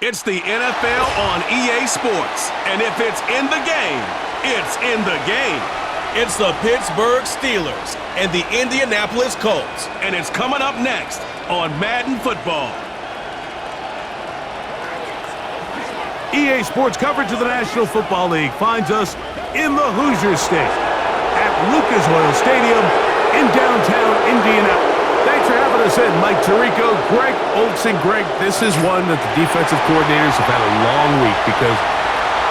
It's the NFL on EA Sports, and if it's in the game, it's in the game. It's the Pittsburgh Steelers and the Indianapolis Colts, and it's coming up next on Madden Football. EA Sports coverage of the National Football League finds us in the Hoosier State at Lucas Oil Stadium in downtown Indianapolis. Thanks for having us in, Mike Tirico, Greg Olson. Greg, this is one that the defensive coordinators have had a long week because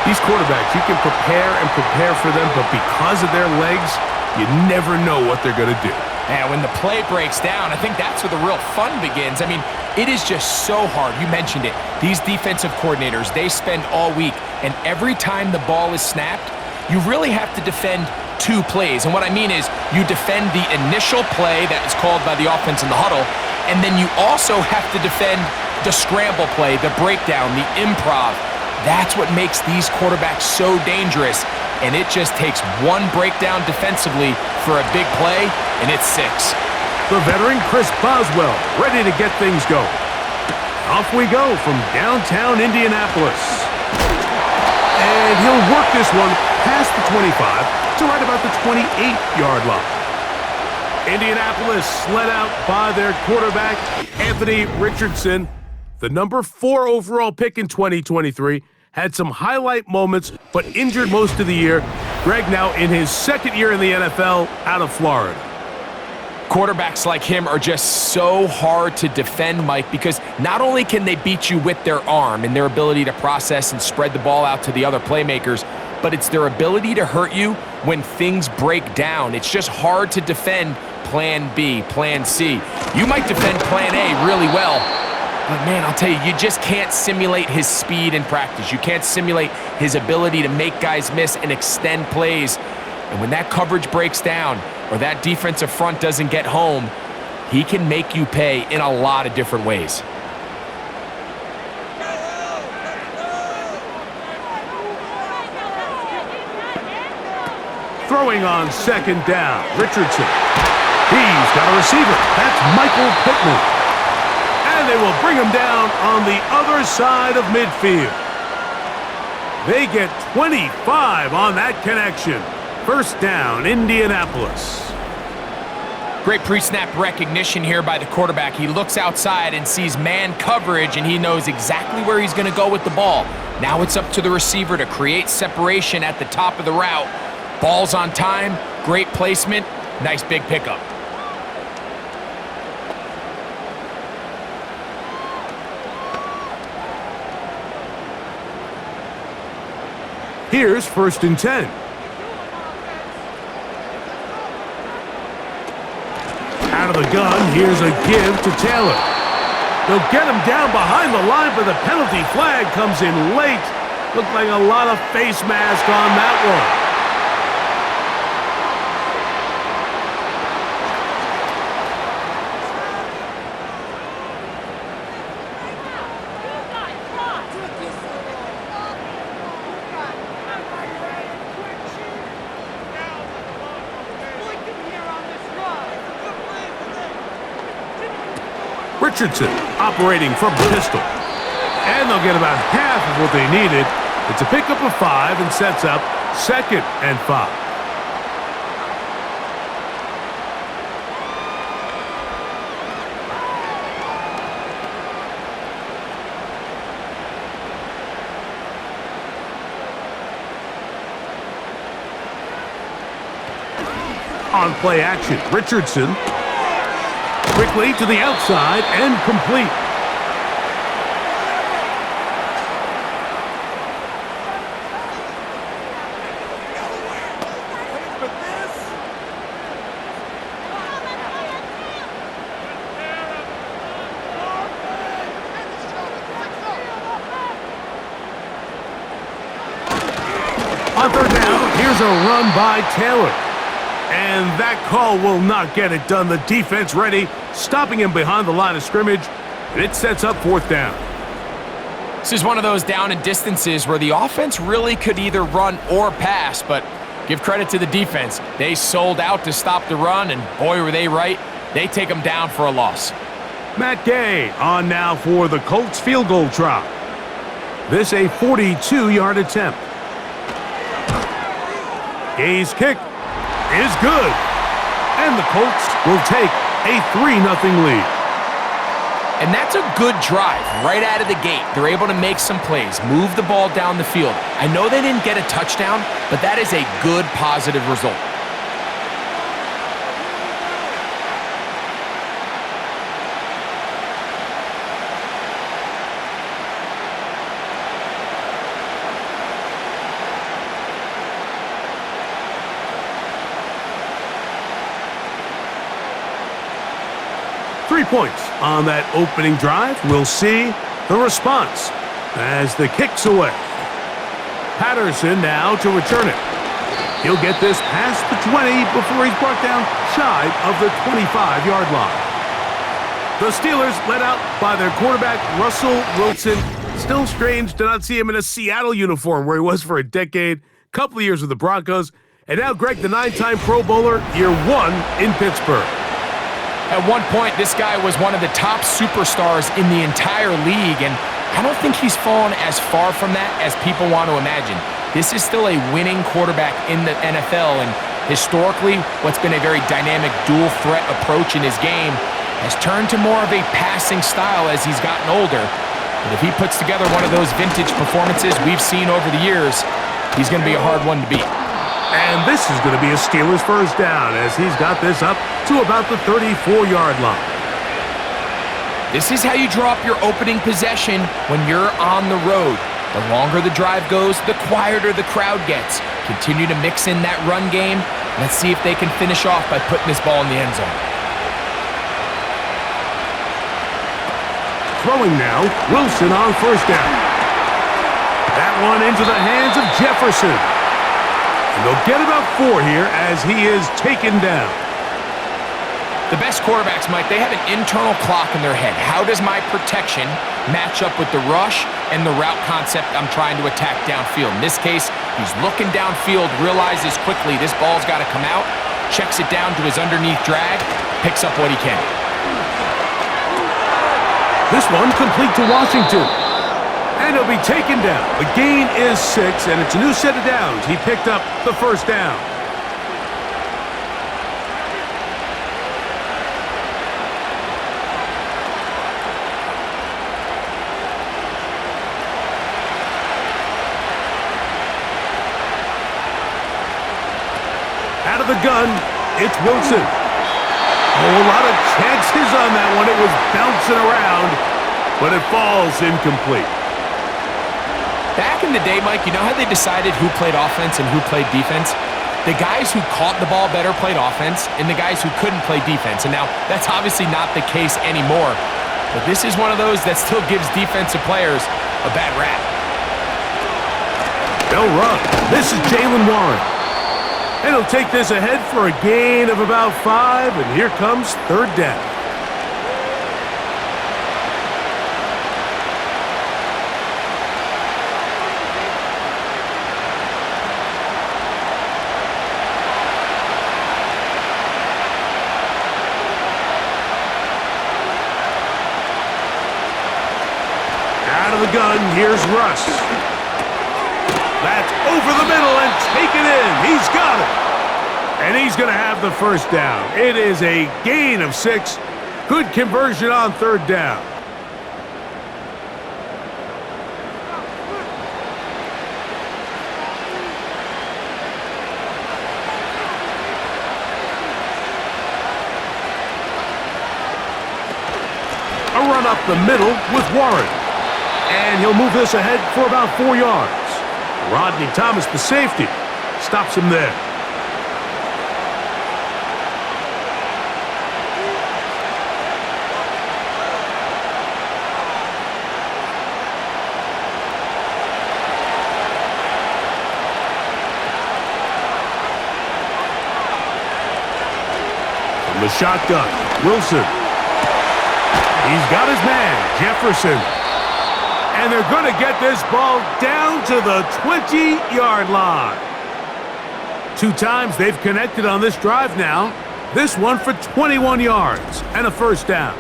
these quarterbacks, you can prepare for them, but because of their legs, you never know what they're going to do. And when the play breaks down, I think that's where the real fun begins. I mean, it is just so hard. You mentioned it. These defensive coordinators, they spend all week, and every time the ball is snapped, you really have to defend two plays. And what I mean is you defend the initial play that is called by the offense in the huddle, and then you also have to defend the scramble play, the breakdown, the improv. That's what makes these quarterbacks so dangerous. And it just takes one breakdown defensively for a big play, and it's 6. The veteran Chris Boswell ready to get things going. Off we go from downtown Indianapolis. And he'll work this one past the 25 to right about the 28-yard line. Indianapolis led out by their quarterback, Anthony Richardson. The number 4 overall pick in 2023 had some highlight moments, but injured most of the year. Greg now in his second year in the NFL out of Florida. Quarterbacks like him are just so hard to defend, Mike, because not only can they beat you with their arm and their ability to process and spread the ball out to the other playmakers, but it's their ability to hurt you when things break down. It's just hard to defend plan B, plan C. You might defend plan A really well, but man, I'll tell you, you just can't simulate his speed in practice. You can't simulate his ability to make guys miss and extend plays. And when that coverage breaks down or that defensive front doesn't get home, he can make you pay in a lot of different ways. Throwing on second down, Richardson. He's got a receiver. That's Michael Pittman. And they will bring him down on the other side of midfield. They get 25 on that connection. First down, Indianapolis. Great pre-snap recognition here by the quarterback. He looks outside and sees man coverage, and he knows exactly where he's going to go with the ball. Now it's up to the receiver to create separation at the top of the route. Ball's on time, great placement, nice big pickup. Here's 1st and 10. Out of the gun, here's a give to Taylor. They'll get him down behind the line, but the penalty flag comes in late. Looked like a lot of face mask on that one. Richardson operating from the pistol. And they'll get about half of what they needed. It's a pickup of 5 and sets up 2nd and 5. On play action, Richardson. Quickly to the outside and complete. On 3rd down, here's a run by Taylor. And that call will not get it done. The defense ready, stopping him behind the line of scrimmage. And it sets up 4th down. This is one of those down and distances where the offense really could either run or pass, but give credit to the defense. They sold out to stop the run, and boy, were they right. They take them down for a loss. Matt Gay on now for the Colts field goal try. This a 42-yard attempt. Gay's kick is good. And the Colts will take a 3-0 lead. And that's a good drive right out of the gate. They're able to make some plays, move the ball down the field. I know they didn't get a touchdown, but that is a good, positive result. Points on that opening drive. We'll see the response as the kick's away. Patterson now to return it. He'll get this past the 20 before he's brought down shy of the 25-yard line. The Steelers led out by their quarterback, Russell Wilson. Still strange to not see him in a Seattle uniform where he was for a decade, couple of years with the Broncos, and now Greg, the 9-time Pro Bowler, year 1 in Pittsburgh. At one point, this guy was one of the top superstars in the entire league, and I don't think he's fallen as far from that as people want to imagine. This is still a winning quarterback in the NFL, and historically, what's been a very dynamic dual-threat approach in his game has turned to more of a passing style as he's gotten older. But if he puts together one of those vintage performances we've seen over the years, he's going to be a hard one to beat. And this is going to be a Steelers first down as he's got this up to about the 34-yard line. This is how you draw up your opening possession when you're on the road. The longer the drive goes, the quieter the crowd gets. Continue to mix in that run game. Let's see if they can finish off by putting this ball in the end zone. Throwing now, Wilson on first down. That one into the hands of Jefferson. And they'll get about 4 here as he is taken down. The best quarterbacks, Mike, they have an internal clock in their head. How does my protection match up with the rush and the route concept I'm trying to attack downfield? In this case, he's looking downfield, realizes quickly this ball's got to come out, checks it down to his underneath drag, picks up what he can. This one complete to Washington. And he'll be taken down. The gain is 6, and it's a new set of downs. He picked up the first down. Out of the gun, it's Wilson. A lot of chances on that one. It was bouncing around, but it falls incomplete. Back in the day, Mike, you know how they decided who played offense and who played defense? The guys who caught the ball better played offense, and the guys who couldn't play defense. And now, that's obviously not the case anymore. But this is one of those that still gives defensive players a bad rap. They'll run. This is Jaylen Warren. And he'll take this ahead for a gain of about 5, and here comes third down. Out of the gun, here's Russ. That's over the middle and taken in. He's got it. And he's going to have the first down. It is a gain of 6. Good conversion on third down. A run up the middle with Warren. And he'll move this ahead for about 4 yards. Rodney Thomas, the safety, stops him there. From the shotgun, Wilson. He's got his man, Jefferson. And they're going to get this ball down to the 20-yard line. 2 times they've connected on this drive now. This one for 21 yards and a first down.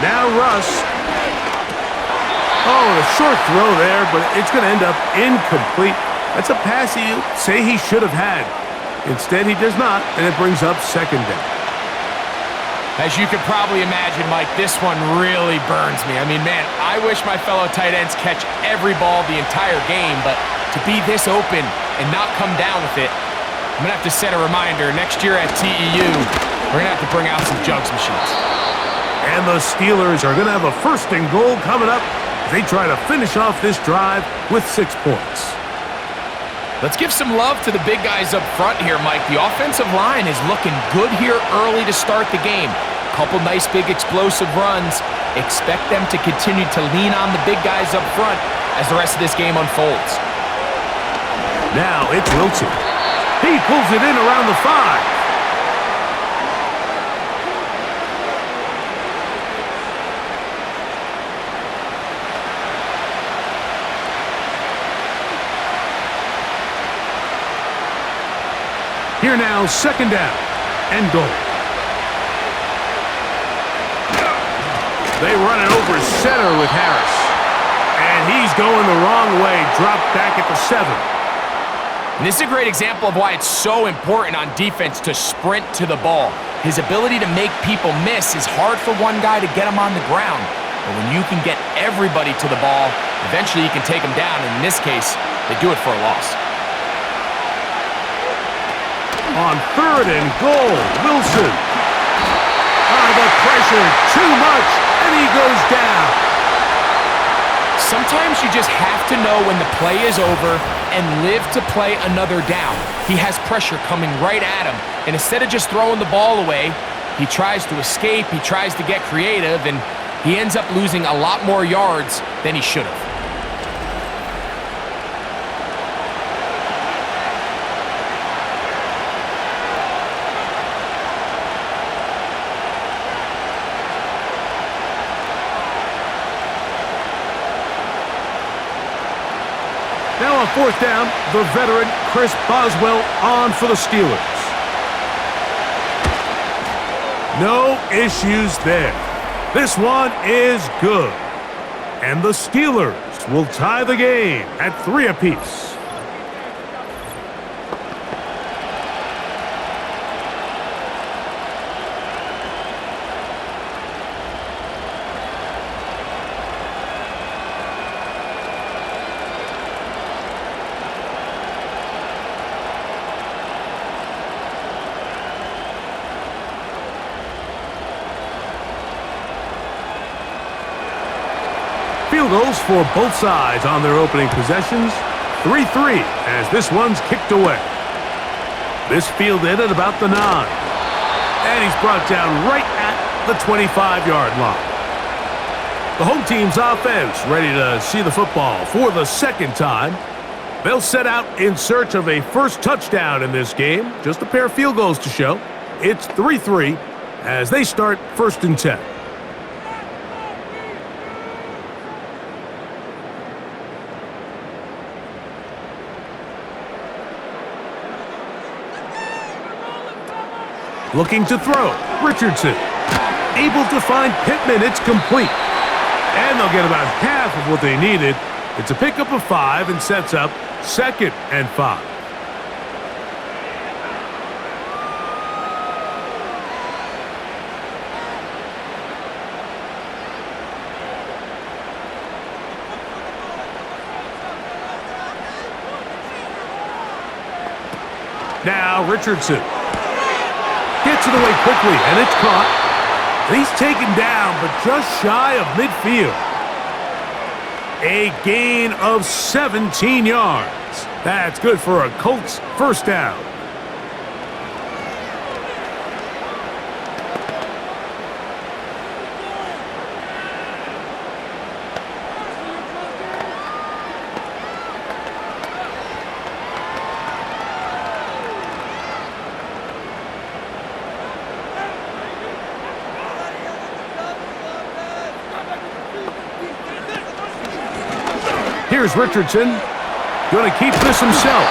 Now Russ. Oh, a short throw there, but it's going to end up incomplete. That's a pass you say he should have had. Instead, he does not, and it brings up second down. As you can probably imagine, Mike, this one really burns me. I mean, man, I wish my fellow tight ends catch every ball the entire game, but to be this open and not come down with it, I'm going to have to set a reminder. Next year at TEU, we're going to have to bring out some jugs machines. And the Steelers are going to have a first and goal coming up as they try to finish off this drive with 6 points. Let's give some love to the big guys up front here, Mike. The offensive line is looking good here early to start the game. Couple nice big explosive runs. Expect them to continue to lean on the big guys up front as the rest of this game unfolds. Now it's Wilson. He pulls it in around the 5. Here now, second down and goal. They run it over center with Harris. And he's going the wrong way, dropped back at the 7. And this is a great example of why it's so important on defense to sprint to the ball. His ability to make people miss is hard for one guy to get him on the ground. But when you can get everybody to the ball, eventually you can take them down. And in this case, they do it for a loss. On third and goal, Wilson. The pressure, too much, and he goes down. Sometimes you just have to know when the play is over and live to play another down. He has pressure coming right at him, and instead of just throwing the ball away, he tries to escape, he tries to get creative, and he ends up losing a lot more yards than he should have. Now on fourth down, the veteran Chris Boswell on for the Steelers. No issues there. This one is good. And the Steelers will tie the game at 3 apiece. Field goals for both sides on their opening possessions. 3-3 as this one's kicked away. This fielded at about the 9. And he's brought down right at the 25-yard line. The home team's offense ready to see the football for the second time. They'll set out in search of a first touchdown in this game. Just a pair of field goals to show. It's 3-3 as they start first and 10. Looking to throw. Richardson. Able to find Pittman. It's complete. And they'll get about half of what they needed. It's a pickup of 5 and sets up second and 5. Now Richardson. Gets it away quickly, and it's caught. And he's taken down, but just shy of midfield. A gain of 17 yards. That's good for a Colts first down. Here's Richardson. Going to keep this himself.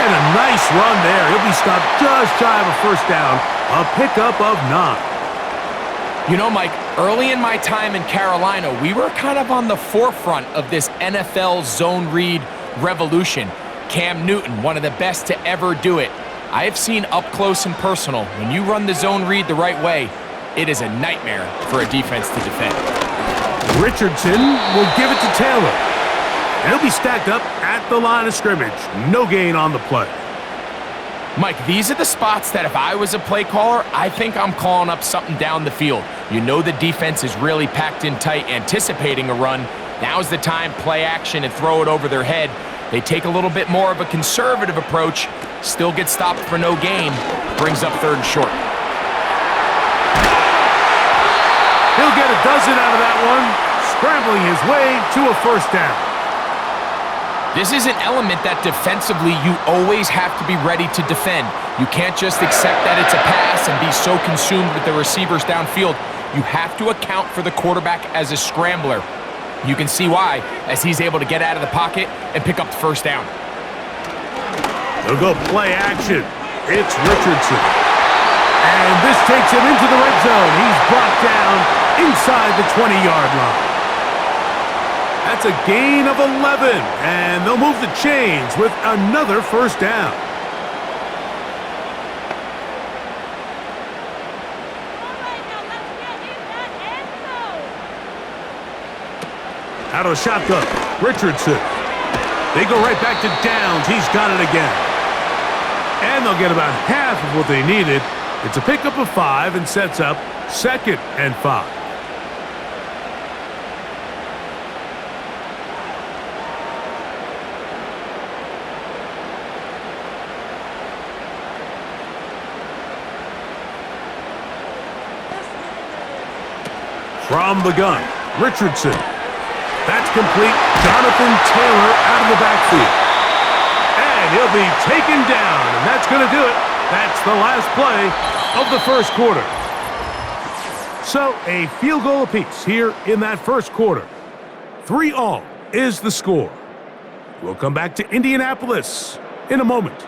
And a nice run there. He'll be stopped just shy of a first down. A pickup of 9. You know, Mike, Early in my time in Carolina, we were kind of on the forefront of this NFL zone read revolution. Cam Newton, one of the best to ever do it. I have seen up close and personal, when you run the zone read the right way, it is a nightmare for a defense to defend. Richardson will give it to Taylor. And he'll be stacked up at the line of scrimmage. No gain on the play. Mike, these are the spots that if I was a play caller, I think I'm calling up something down the field. You know the defense is really packed in tight, anticipating a run. Now's the time, play action and throw it over their head. They take a little bit more of a conservative approach, still get stopped for no gain, brings up 3rd and short. He'll get a dozen out of that one, scrambling his way to a 1st down. This is an element that defensively you always have to be ready to defend. You can't just accept that it's a pass and be so consumed with the receivers downfield. You have to account for the quarterback as a scrambler. You can see why, as he's able to get out of the pocket and pick up the 1st down. They'll go play action. It's Richardson. And this takes him into the red zone. He's brought down inside the 20-yard line. That's a gain of 11, and they'll move the chains with another 1st down. Out of shotgun, Richardson. They go right back to downs. He's got it again. And they'll get about half of what they needed. It's a pickup of 5 and sets up 2nd and 5. From the gun, Richardson. That's complete. Jonathan Taylor out of the backfield. And he'll be taken down, and that's going to do it. That's the last play of the 1st quarter. So a field goal apiece here in that 1st quarter. 3-all is the score. We'll come back to Indianapolis in a moment.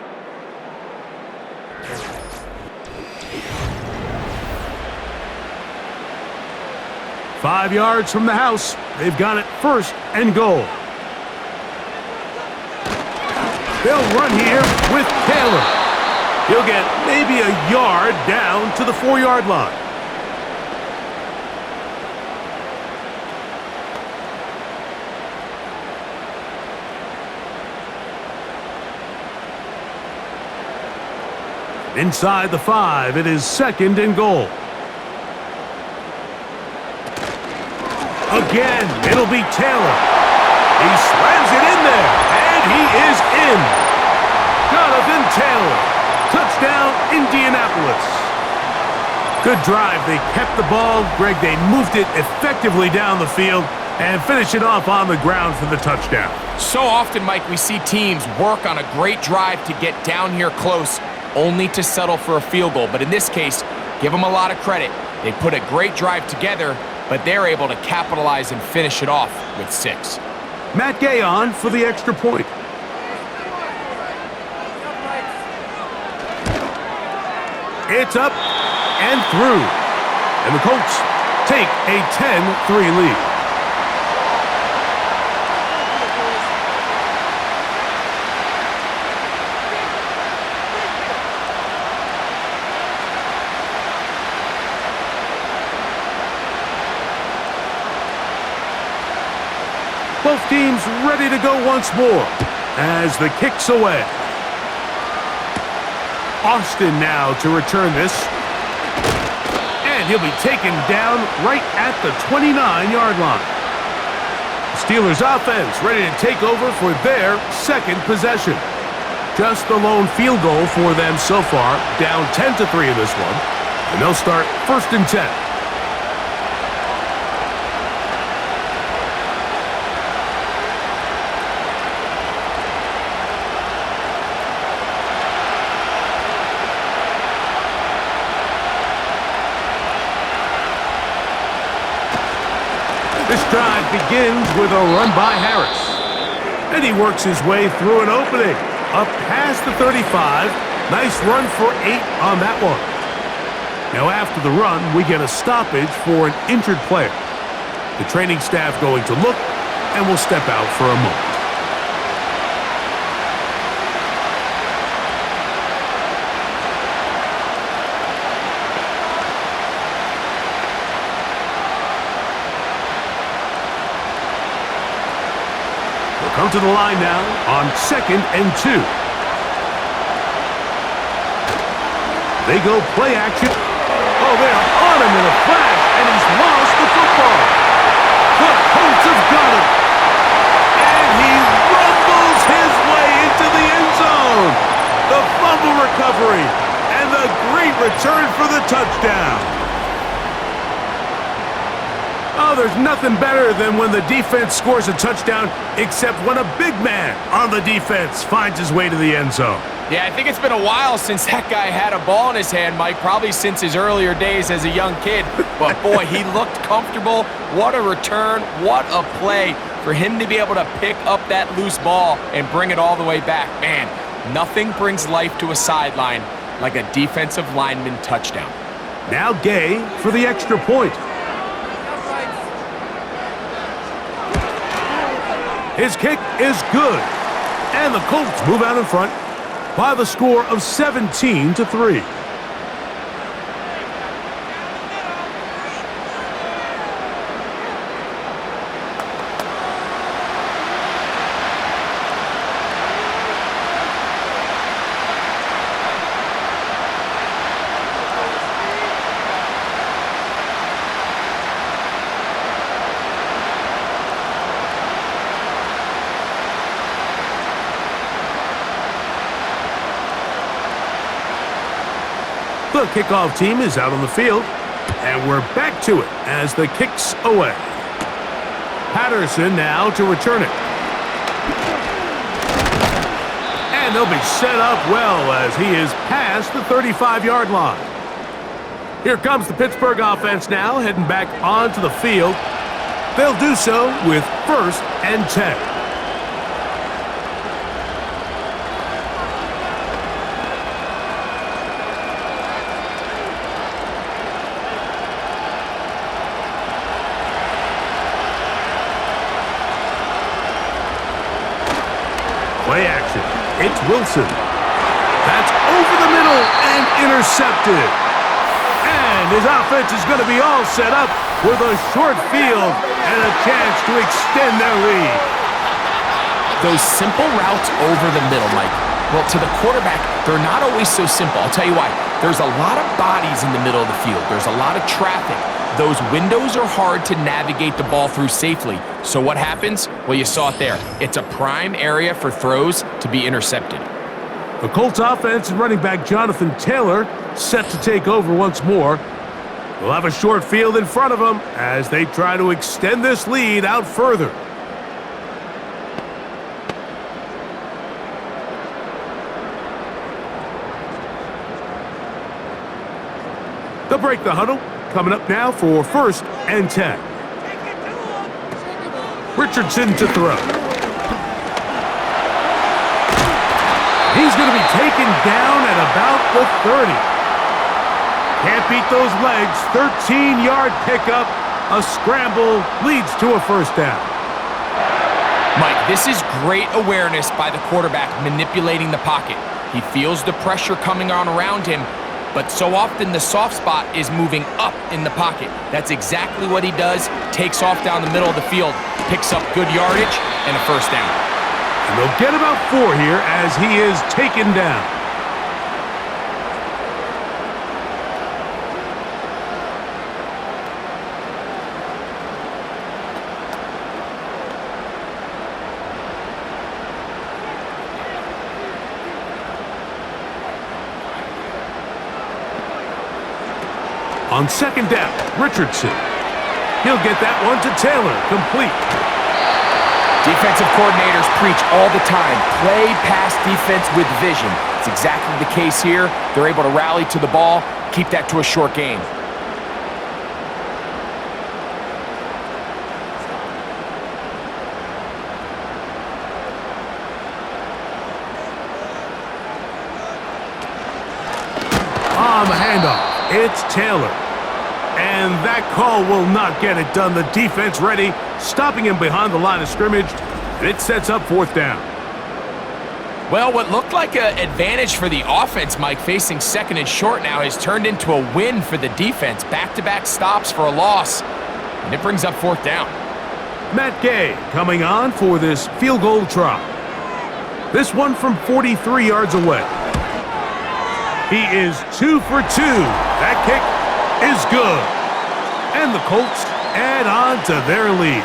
Five yards from the house. They've got it 1st and goal. They'll run here with Taylor. He'll get maybe a yard down to the 4-yard line. Inside the 5, it is 2nd and goal. Again, it'll be Taylor. He slams it in there, and he is in. Jonathan Taylor. Touchdown, Indianapolis. Good drive. They kept the ball. Greg, they moved it effectively down the field and finish it off on the ground for the touchdown. So often, Mike, we see teams work on a great drive to get down here close, only to settle for a field goal. But in this case, give them a lot of credit. They put a great drive together, but they're able to capitalize and finish it off with 6. Matt Gay on for the extra point. It's up and through. And the Colts take a 10-3 lead. Both teams ready to go once more as the kick's away. Austin now to return this. And he'll be taken down right at the 29-yard line. The Steelers offense ready to take over for their 2nd possession. Just the lone field goal for them so far, down 10-3 in this one. And they'll start 1st and 10. This drive begins with a run by Harris. And he works his way through an opening. Up past the 35. Nice run for 8 on that one. Now after the run, we get a stoppage for an injured player. The training staff going to look, and will step out for a moment. We'll come to the line now on 2nd and 2. They go play action. Oh, they are on him in a flash, and he's lost the football. The Colts have got him. And he rumbles his way into the end zone. The fumble recovery and the great return for the touchdown. Oh, there's nothing better than when the defense scores a touchdown, except when a big man on the defense finds his way to the end zone. Yeah, I think it's been a while since that guy had a ball in his hand, Mike, probably since his earlier days as a young kid. But, boy, he looked comfortable. What a return. What a play for him to be able to pick up that loose ball and bring it all the way back. Man, nothing brings life to a sideline like a defensive lineman touchdown. Now Gay for the extra point. His kick is good. And the Colts move out in front by the score of 17-3. The kickoff team is out on the field, and we're back to it as the kick's away. Patterson now to return it. And they'll be set up well as he is past the 35-yard line. Here comes the Pittsburgh offense now, heading back onto the field. They'll do so with 1st and 10. Play action. It's Wilson. That's over the middle and intercepted. And his offense is going to be all set up with a short field and a chance to extend their lead. Those simple routes over the middle, Mike. Well, to the quarterback, they're not always so simple. I'll tell you why. There's a lot of bodies in the middle of the field. There's a lot of traffic. Those windows are hard to navigate the ball through safely. So what happens? Well, you saw it there. It's a prime area for throws to be intercepted. The Colts offense and running back Jonathan Taylor set to take over once more. They'll have a short field in front of them as they try to extend this lead out further. They'll break the huddle. Coming up now for 1st and 10. Richardson to throw. He's going to be taken down at about the 30. Can't beat those legs. 13-yard pickup. A scramble leads to a 1st down. Mike, this is great awareness by the quarterback manipulating the pocket. He feels the pressure coming on around him, but so often the soft spot is moving up in the pocket. That's exactly what he does. Takes off down the middle of the field, picks up good yardage, and a 1st down. And they'll get about 4 here as he is taken down. On 2nd down, Richardson. He'll get that one to Taylor, complete. Defensive coordinators preach all the time, play pass defense with vision. It's exactly the case here. They're able to rally to the ball, keep that to a short game. On the handoff. It's Taylor. And that call will not get it done. The defense ready, stopping him behind the line of scrimmage, and it sets up 4th down. Well, what looked like an advantage for the offense, Mike, facing 2nd and short now, has turned into a win for the defense. Back-to-back stops for a loss, and it brings up 4th down. Matt Gay coming on for this field goal try. This one from 43 yards away. He is 2 for 2. That kick is good. And the Colts add on to their lead.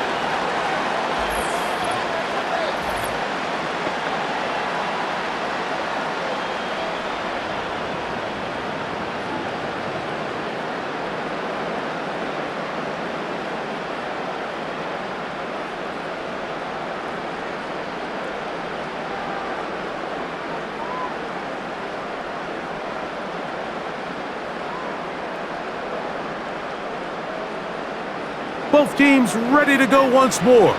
Both teams ready to go once more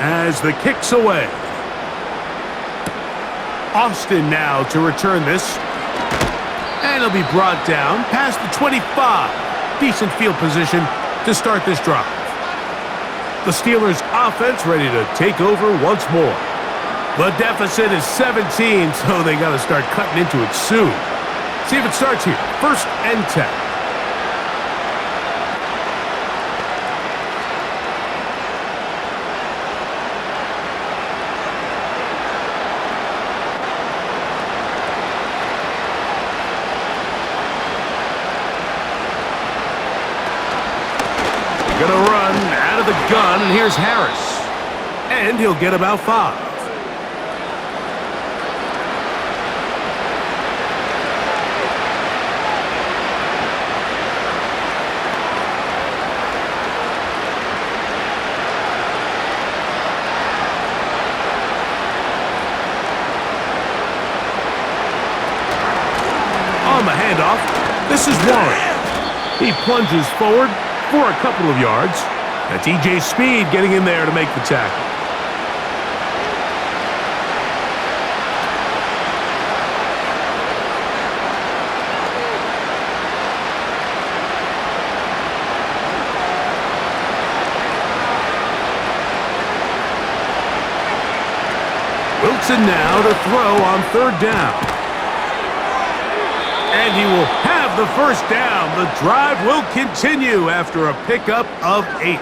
as the kick's away. Austin now to return this. And it'll be brought down past the 25. Decent field position to start this drive. The Steelers' offense ready to take over once more. The deficit is 17, so they got to start cutting into it soon. See if it starts here. 1st and 10. Gonna run out of the gun, and here's Harris. And he'll get about 5. On the handoff, this is Warren. He plunges forward for a couple of yards. That's E.J. Speed getting in there to make the tackle. Wilson now to throw on 3rd down. And he will have the 1st down. The drive will continue after a pickup of 8.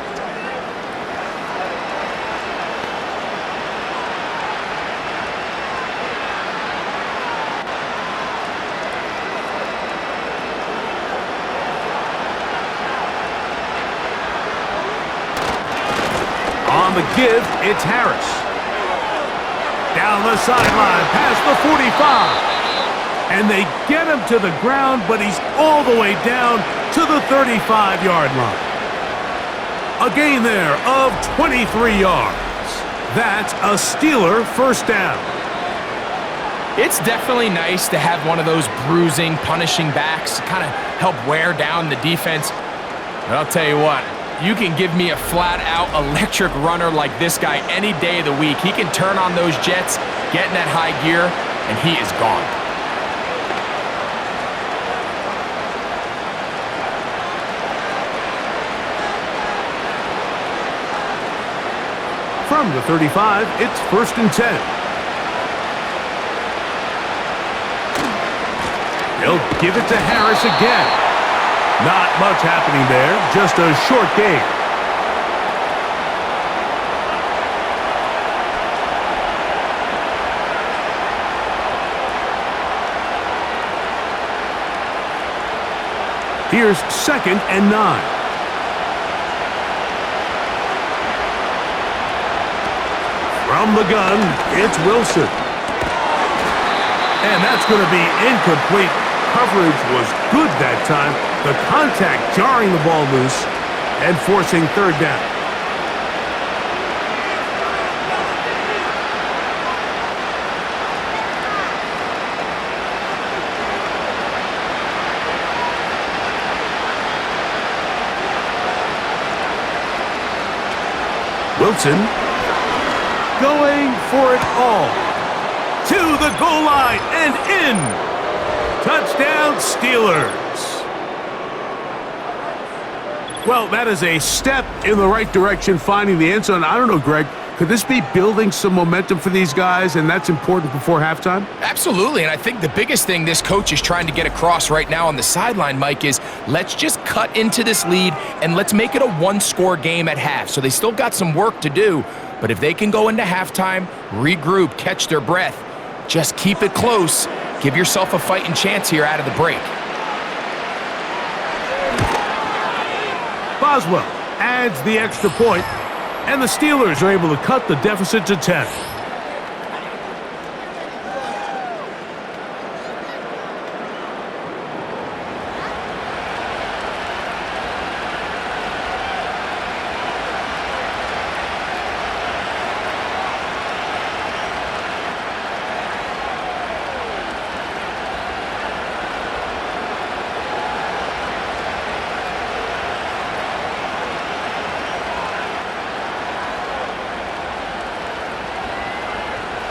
On the give, it's Harris. Down the sideline, past the 45. And they get him to the ground, but he's all the way down to the 35-yard line. A gain there of 23 yards. That's a Steeler 1st down. It's definitely nice to have one of those bruising, punishing backs to kind of help wear down the defense. But I'll tell you what, you can give me a flat-out electric runner like this guy any day of the week. He can turn on those jets, get in that high gear, and he is gone. From the 35, it's 1st and 10. They'll give it to Harris again. Not much happening there, just a short gain. Here's 2nd and 9. From the gun, it's Wilson. And that's going to be incomplete. Coverage was good that time. The contact jarring the ball loose and forcing 3rd down. Wilson going for it all. To the goal line and in. Touchdown, Steelers. Well, that is a step in the right direction, finding the end zone. I don't know, Greg. Could this be building some momentum for these guys, and that's important before halftime? Absolutely, and I think the biggest thing this coach is trying to get across right now on the sideline, Mike, is let's just cut into this lead and let's make it a one-score game at half. So they still got some work to do, but if they can go into halftime, regroup, catch their breath, just keep it close, give yourself a fighting chance here out of the break. Boswell adds the extra point, and the Steelers are able to cut the deficit to 10.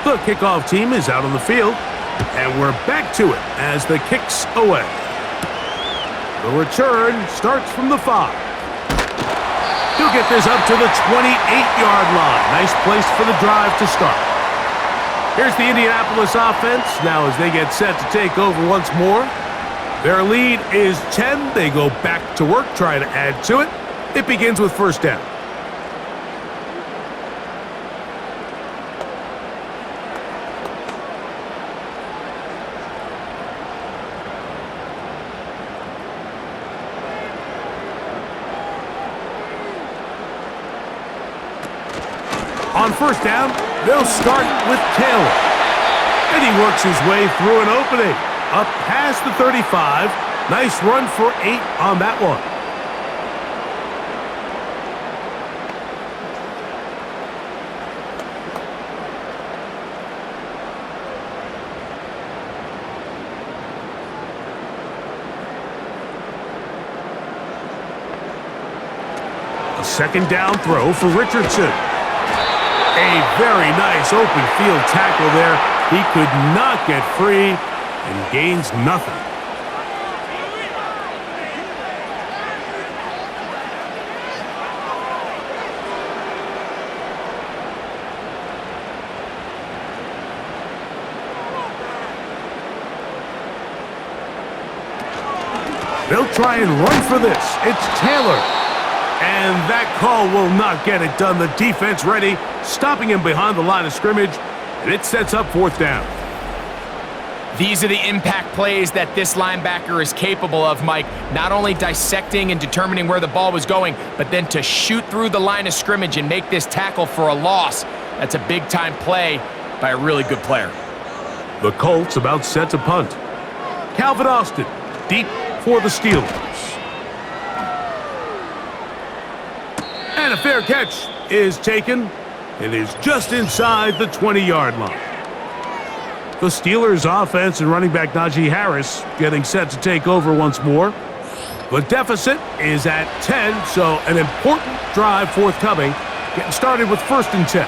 The kickoff team is out on the field, and we're back to it as the kick's away. The return starts from the 5. He'll get this up to the 28-yard line. Nice place for the drive to start. Here's the Indianapolis offense now as they get set to take over once more. Their lead is 10. They go back to work, try to add to it. It begins with first down. On first down, they'll start with Taylor. And he works his way through an opening. Up past the 35. Nice run for 8 on that one. A second down throw for Richardson. A very nice open field tackle there. He could not get free and gains nothing. They'll try and run for this. It's Taylor. And that call will not get it done. The defense ready, stopping him behind the line of scrimmage, and it sets up fourth down. These are the impact plays that this linebacker is capable of, Mike. Not only dissecting and determining where the ball was going, but then to shoot through the line of scrimmage and make this tackle for a loss. That's a big-time play by a really good player. The Colts about set to punt. Calvin Austin, deep for the Steelers. And a fair catch is taken. It is just inside the 20-yard line. The Steelers' offense and running back Najee Harris getting set to take over once more. The deficit is at 10, so an important drive forthcoming. Getting started with first and 10.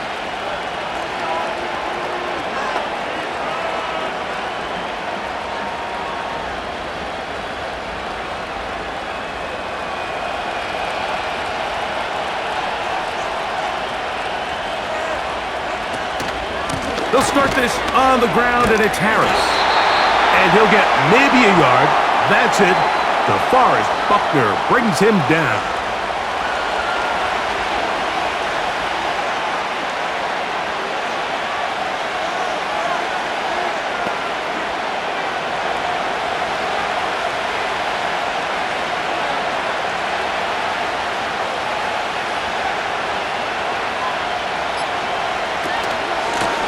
They'll start this on the ground, and it's Harris. And he'll get maybe a yard. That's it. DeForest Buckner brings him down.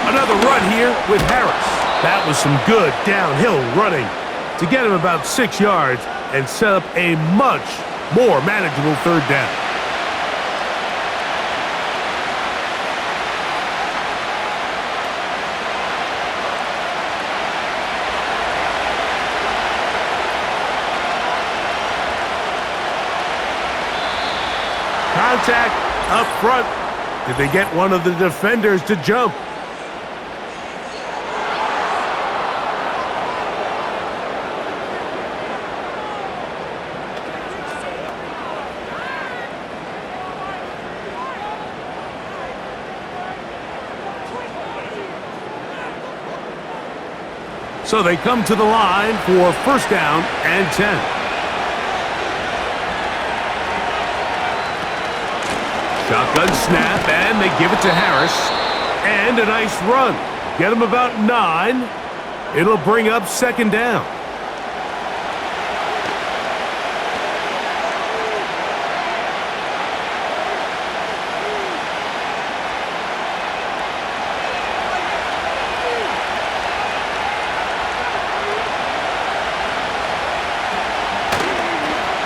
Another run here with Harris. That was some good downhill running to get him about 6 yards and set up a much more manageable third down. Contact up front. Did they get one of the defenders to jump? So they come to the line for first down and 10. Shotgun snap, and they give it to Harris. And a nice run. Get him about 9. It'll bring up second down.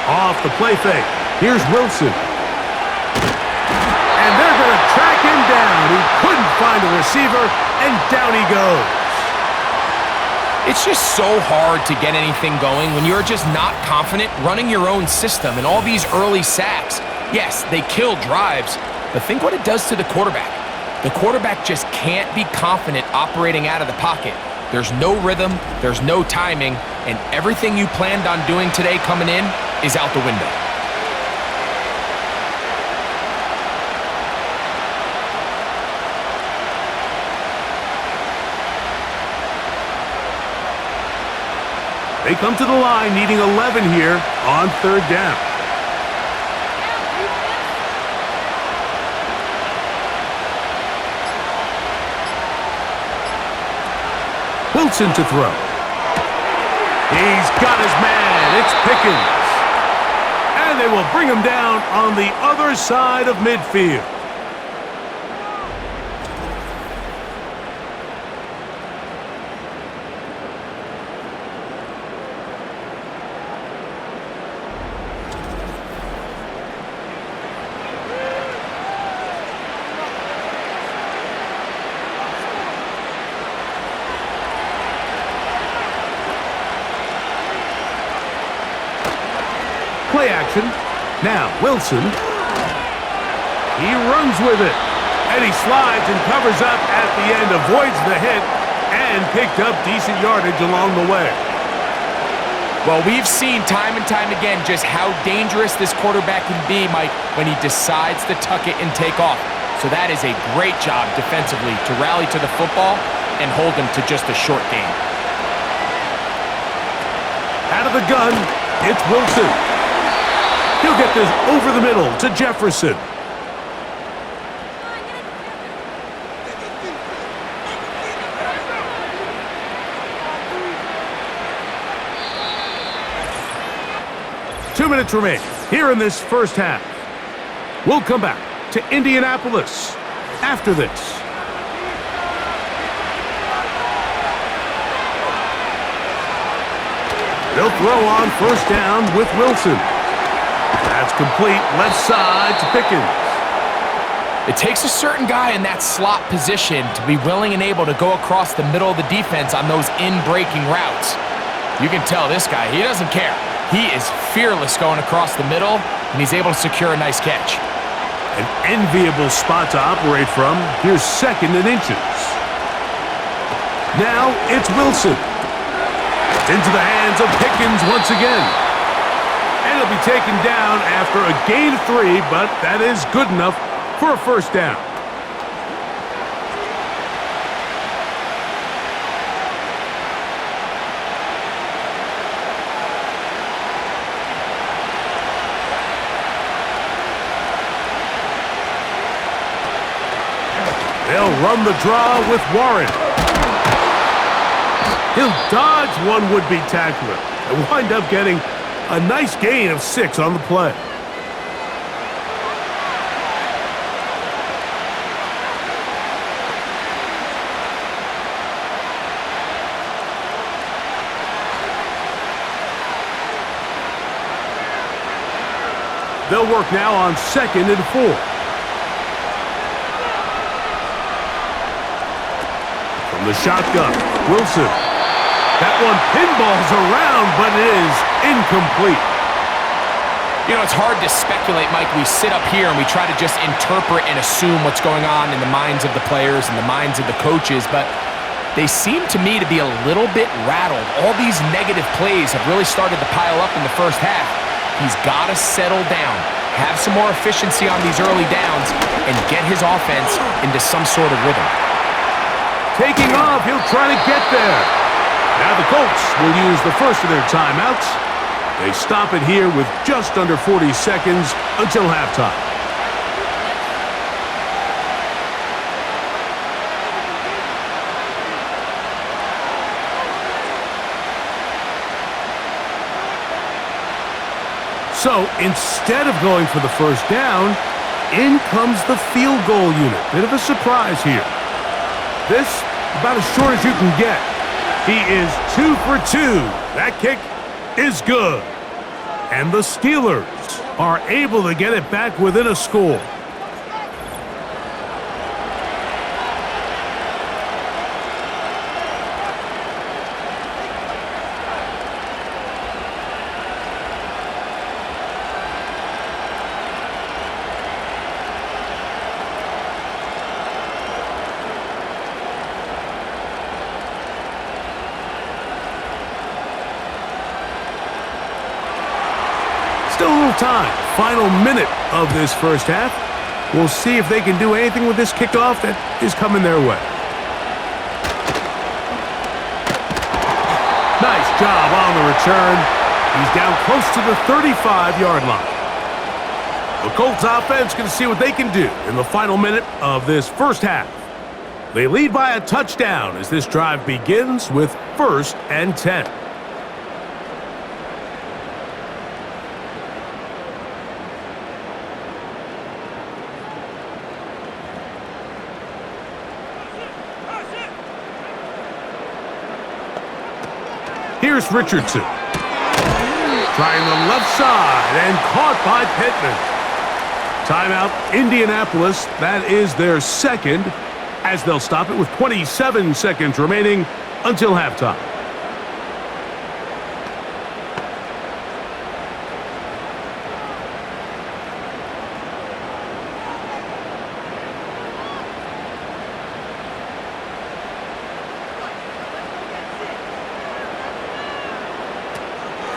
Off the play fake. Here's Wilson. And they're going to track him down. He couldn't find a receiver, and down he goes. It's just so hard to get anything going when you're just not confident running your own system, and all these early sacks. Yes, they kill drives, but think what it does to the quarterback. The quarterback just can't be confident operating out of the pocket. There's no rhythm, there's no timing, and everything you planned on doing today coming in is out the window. They come to the line needing 11 here on third down. Wilson to throw. He's got his man. It's Pickens. And they will bring him down on the other side of midfield. Play action. Now, Wilson. He runs with it. And he slides and covers up at the end, avoids the hit, and picked up decent yardage along the way. Well, we've seen time and time again just how dangerous this quarterback can be, Mike, when he decides to tuck it and take off. So that is a great job defensively to rally to the football and hold him to just a short gain. Out of the gun, it's Wilson. He'll get this over the middle to Jefferson. Two minutes remain here in this first half. We'll come back to Indianapolis after this. They'll throw on first down with Wilson. That's complete, left side to Pickens. It takes a certain guy in that slot position to be willing and able to go across the middle of the defense on those in-breaking routes. You can tell this guy, he doesn't care. He is fearless going across the middle, and he's able to secure a nice catch. An enviable spot to operate from. Here's second and inches. Now it's Wilson. Into the hands of Pickens once again. And he'll be taken down after a gain of 3, but that is good enough for a first down. They'll run the draw with Warren. He'll dodge one would-be tackler and wind up getting a nice gain of 6 on the play. They'll work now on 2nd and 4. From the shotgun, Wilson. That one pinballs around, but it is incomplete. You know, it's hard to speculate, Mike. We sit up here and we try to just interpret and assume what's going on in the minds of the players and the minds of the coaches, but they seem to me to be a little bit rattled. All these negative plays have really started to pile up in the first half. He's got to settle down, have some more efficiency on these early downs, and get his offense into some sort of rhythm. Taking off, he'll try to get there. Now the Colts will use the first of their timeouts. They stop it here with just under 40 seconds until halftime. So instead of going for the first down, in comes the field goal unit. Bit of a surprise here. This about as short as you can get. He is 2 for 2. That kick is good. And the Steelers are able to get it back within a score. Still a little time. Final minute of this first half. We'll see if they can do anything with this kickoff that is coming their way. Nice job on the return. He's down close to the 35-yard line. The Colts offense can see what they can do in the final minute of this first half. They lead by a touchdown as this drive begins with 1st and 10. Here's Richardson. Trying the left side and caught by Pittman. Timeout, Indianapolis. That is their second, as they'll stop it with 27 seconds remaining until halftime.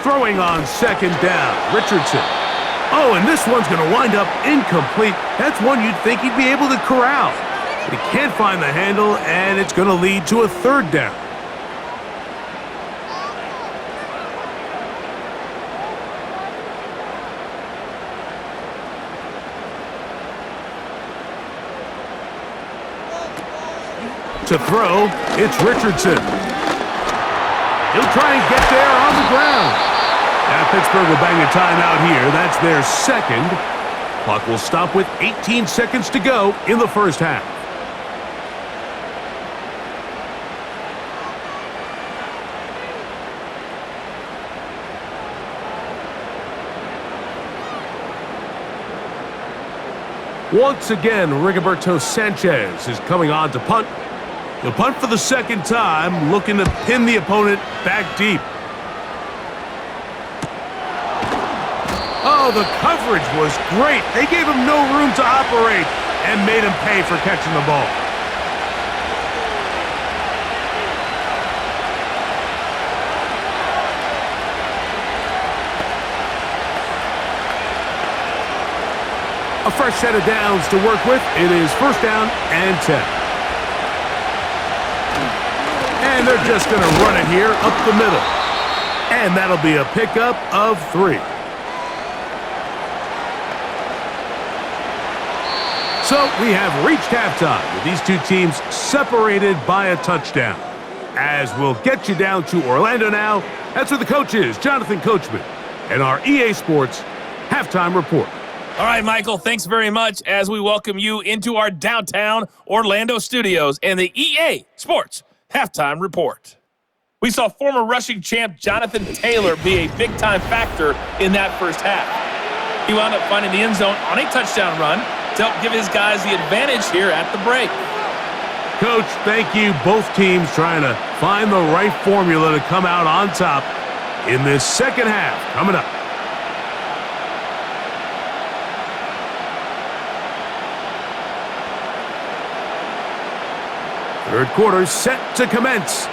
Throwing on second down, Richardson. Oh, and this one's going to wind up incomplete. That's one you'd think he'd be able to corral. But he can't find the handle, and it's going to lead to a third down. To throw, it's Richardson. He'll try and get there on the ground. Now Pittsburgh will bang a timeout here. That's their second. Clock will stop with 18 seconds to go in the first half. Once again, Rigoberto Sanchez is coming on to punt. He'll punt for the second time, looking to pin the opponent back deep. Oh, the coverage was great. They gave him no room to operate and made him pay for catching the ball. A fresh set of downs to work with. It is 1st down and 10. And they're just going to run it here up the middle. And that'll be a pickup of 3. So we have reached halftime with these two teams separated by a touchdown. As we'll get you down to Orlando now, that's where the coach is, Jonathan Coachman, and our EA Sports Halftime Report. All right, Michael, thanks very much as we welcome you into our downtown Orlando studios and the EA Sports Halftime Report. We saw former rushing champ Jonathan Taylor be a big-time factor in that first half. He wound up finding the end zone on a touchdown run to help give his guys the advantage here at the break. Coach, thank you. Both teams trying to find the right formula to come out on top in this second half coming up. Third quarter set to commence.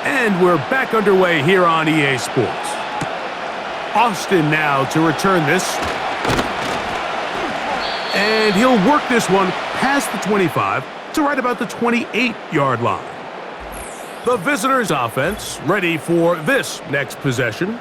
And we're back underway here on EA Sports. Austin now to return this. And he'll work this one past the 25 to right about the 28-yard line. The visitors' offense ready for this next possession.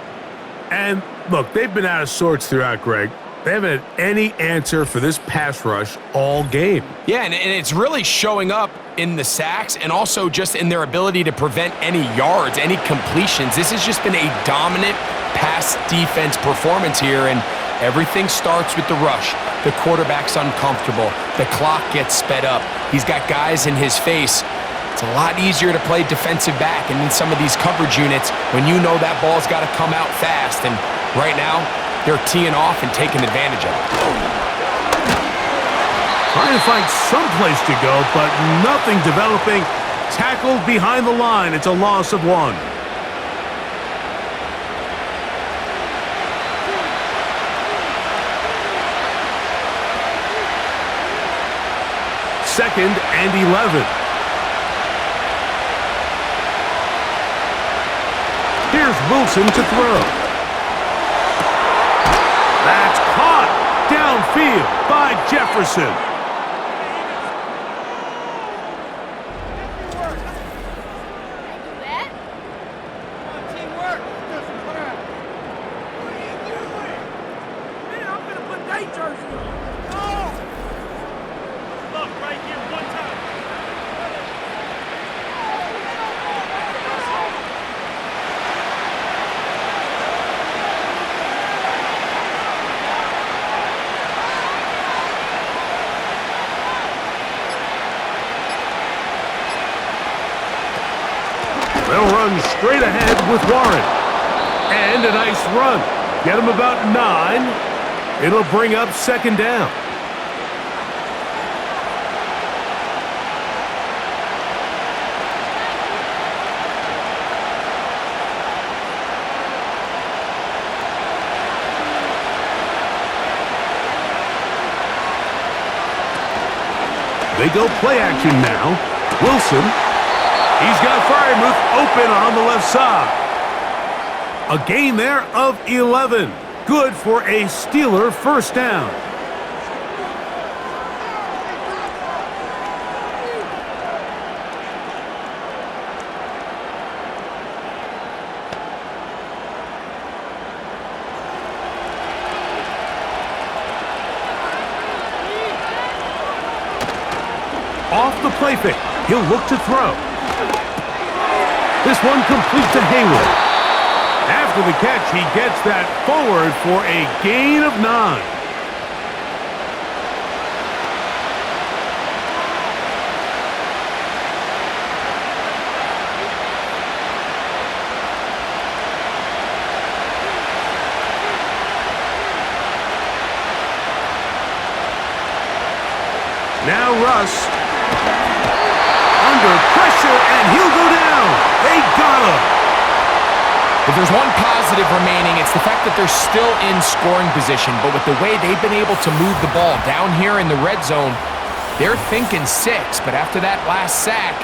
And look, they've been out of sorts throughout, Greg. They haven't had any answer for this pass rush all game. Yeah, and it's really showing up in the sacks and also just in their ability to prevent any yards, any completions. This has just been a dominant pass defense performance here, and everything starts with the rush. The quarterback's uncomfortable. The clock gets sped up. He's got guys in his face. It's a lot easier to play defensive back and in some of these coverage units when you know that ball's got to come out fast. And right now, they're teeing off and taking advantage of it. Trying to find some place to go, but nothing developing. Tackled behind the line. It's a loss of 1. Second and 11. Here's Wilson to throw. That's caught downfield by Jefferson. Teamwork. What are you doing? Man, I'm gonna put night jersey on. No! Look, right here, one time. They'll run straight ahead with Warren. And a nice run. Get him about 9. It'll bring up second down. They go play action now. Wilson. He's got Fryermuth open on the left side. A gain there of 11. Good for a Steeler first down. Off the play fake. He'll look to throw. This one complete to Hayward. After the catch, he gets that forward for a gain of 9. Now Russ. Under pressure, and he'll go down. They got him. If there's one positive remaining, it's the fact that they're still in scoring position. But with the way they've been able to move the ball down here in the red zone, they're thinking 6. But after that last sack,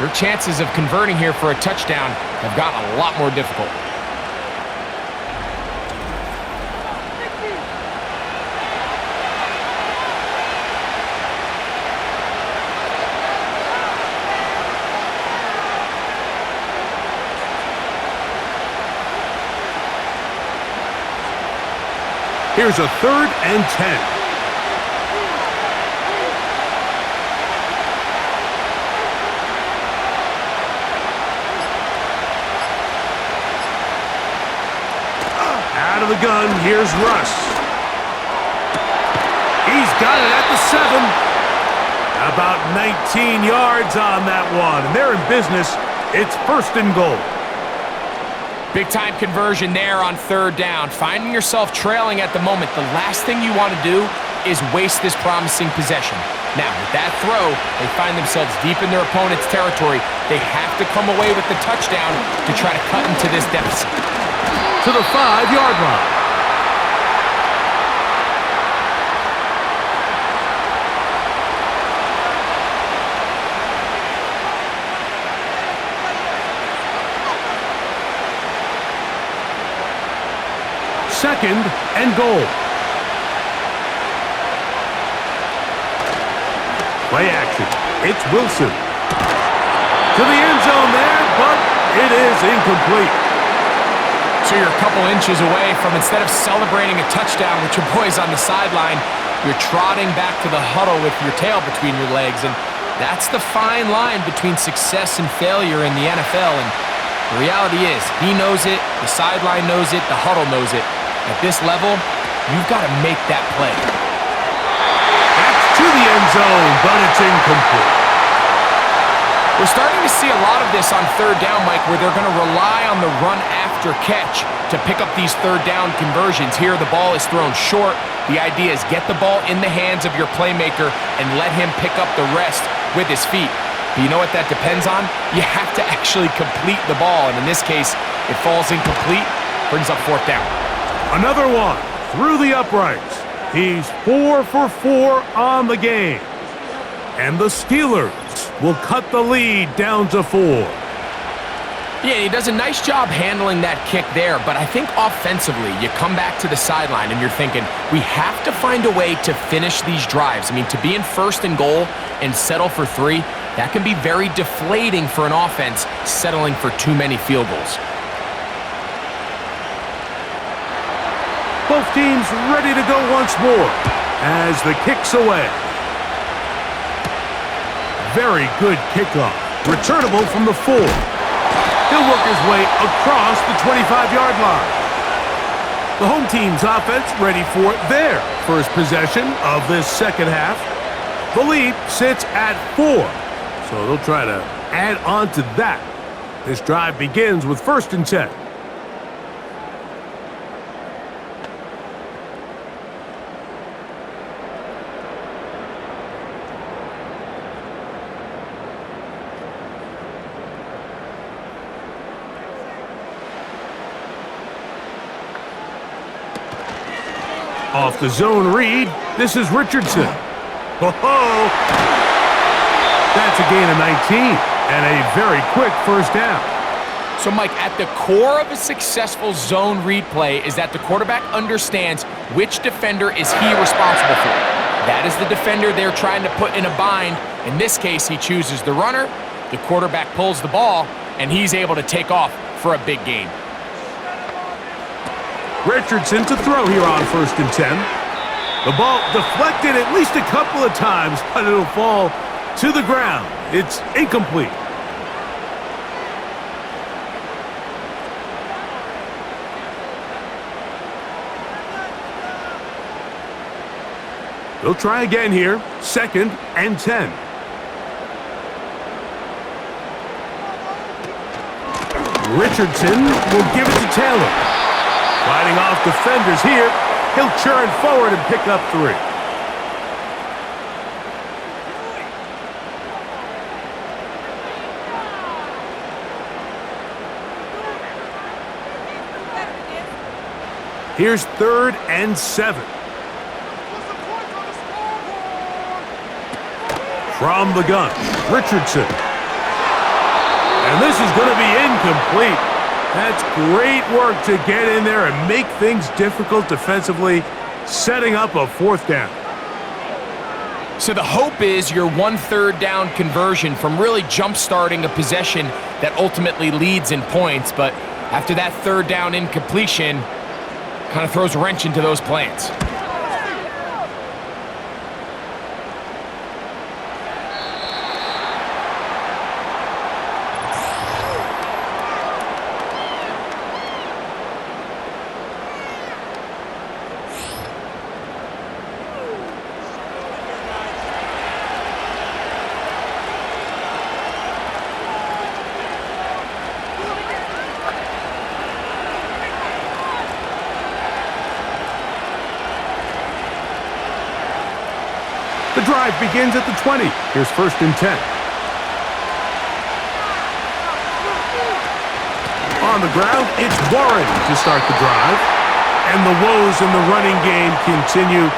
their chances of converting here for a touchdown have gotten a lot more difficult. Here's a 3rd and 10. Out of the gun, here's Russ. He's got it at the 7. About 19 yards on that one. And they're in business. It's 1st and goal. Big-time conversion there on 3rd down. Finding yourself trailing at the moment, the last thing you want to do is waste this promising possession. Now, with that throw, they find themselves deep in their opponent's territory. They have to come away with the touchdown to try to cut into this deficit. To the 5-yard line. Second and goal. Play action. It's Wilson. To the end zone there. It is incomplete. So you're a couple inches away from, instead of celebrating a touchdown with your boys on the sideline, you're trotting back to the huddle with your tail between your legs. And that's the fine line between success and failure in the NFL. And the reality is, he knows it, the sideline knows it, the huddle knows it. At this level, you've got to make that play. That's to the end zone, but it's incomplete. We're starting to see a lot of this on third down, Mike, where they're going to rely on the run after catch to pick up these third down conversions. Here, the ball is thrown short. The idea is get the ball in the hands of your playmaker and let him pick up the rest with his feet. But you know what that depends on? You have to actually complete the ball, and in this case, it falls incomplete, brings up fourth down. Another one through the uprights. He's 4 for 4 on the game. And the Steelers will cut the lead down to 4. Yeah, he does a nice job handling that kick there, but I think offensively, you come back to the sideline and you're thinking, we have to find a way to finish these drives. I mean, to be in first and goal and settle for 3, that can be very deflating for an offense settling for too many field goals. Both teams ready to go once more as the kick's away. Very good kickoff. Returnable from the 4. He'll work his way across the 25-yard line. The home team's offense ready for their first possession of this second half. The lead sits at 4, so they'll try to add on to that. This drive begins with 1st and 10. Off the zone read, this is Richardson. Ho-ho! That's a gain of 19 and a very quick first down. So, Mike, at the core of a successful zone read play is that the quarterback understands which defender is he responsible for. That is the defender they're trying to put in a bind. In this case, he chooses the runner, the quarterback pulls the ball, and he's able to take off for a big gain. Richardson to throw here on 1st and 10. The ball deflected at least a couple of times, but it'll fall to the ground. It's incomplete. They'll try again here, 2nd and 10. Richardson will give it to Taylor. Fighting off defenders here, he'll churn forward and pick up 3. Here's 3rd and 7. From the gun, Richardson. And this is going to be incomplete. That's great work to get in there and make things difficult defensively, setting up a 4th down. So the hope is your 1/3 down conversion from really jump-starting a possession that ultimately leads in points, but after that 3rd down incompletion, kind of throws a wrench into those plans. The drive begins at the 20. Here's 1st and 10. On the ground, it's Warren to start the drive. And the woes in the running game continue.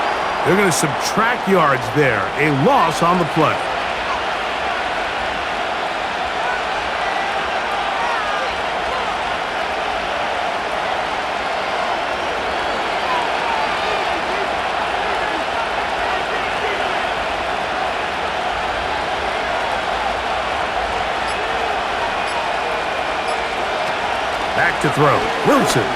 They're going to subtract yards there. A loss on the play. to throw. Wilson.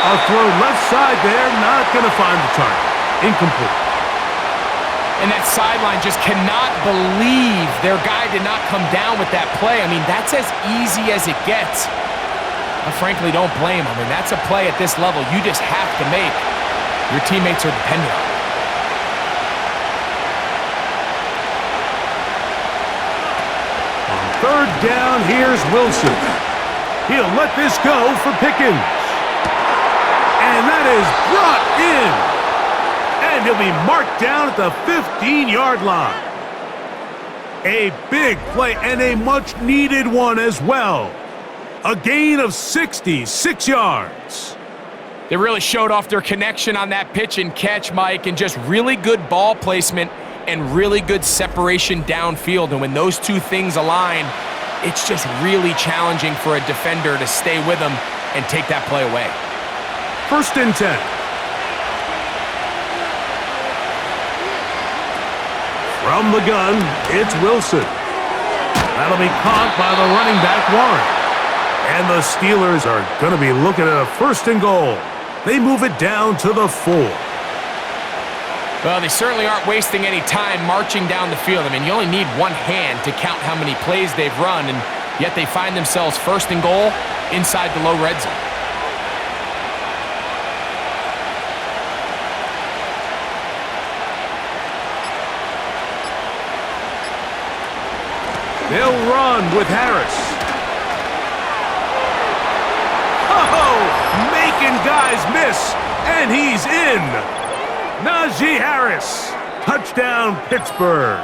A throw left side there, not going to find the target. Incomplete. And that sideline just cannot believe their guy did not come down with that play. I mean, that's as easy as it gets. I frankly don't blame him. I mean, that's a play at this level you just have to make. Your teammates are dependent on it. On third down, here's Wilson. He'll let this go for Pickens. And that is brought in. And he'll be marked down at the 15-yard line. A big play and a much-needed one as well. A gain of 66 yards. They really showed off their connection on that pitch and catch, Mike, and just really good ball placement and really good separation downfield. And when those two things align, it's just really challenging for a defender to stay with them and take that play away. 1st and 10. From the gun, it's Wilson. That'll be caught by the running back, Warren. And the Steelers are going to be looking at a 1st and goal. They move it down to the 4. Well, they certainly aren't wasting any time marching down the field. I mean, you only need one hand to count how many plays they've run, and yet they find themselves 1st and goal inside the low red zone. They'll run with Harris. Oh, making guys miss, and he's in. Najee Harris, touchdown Pittsburgh.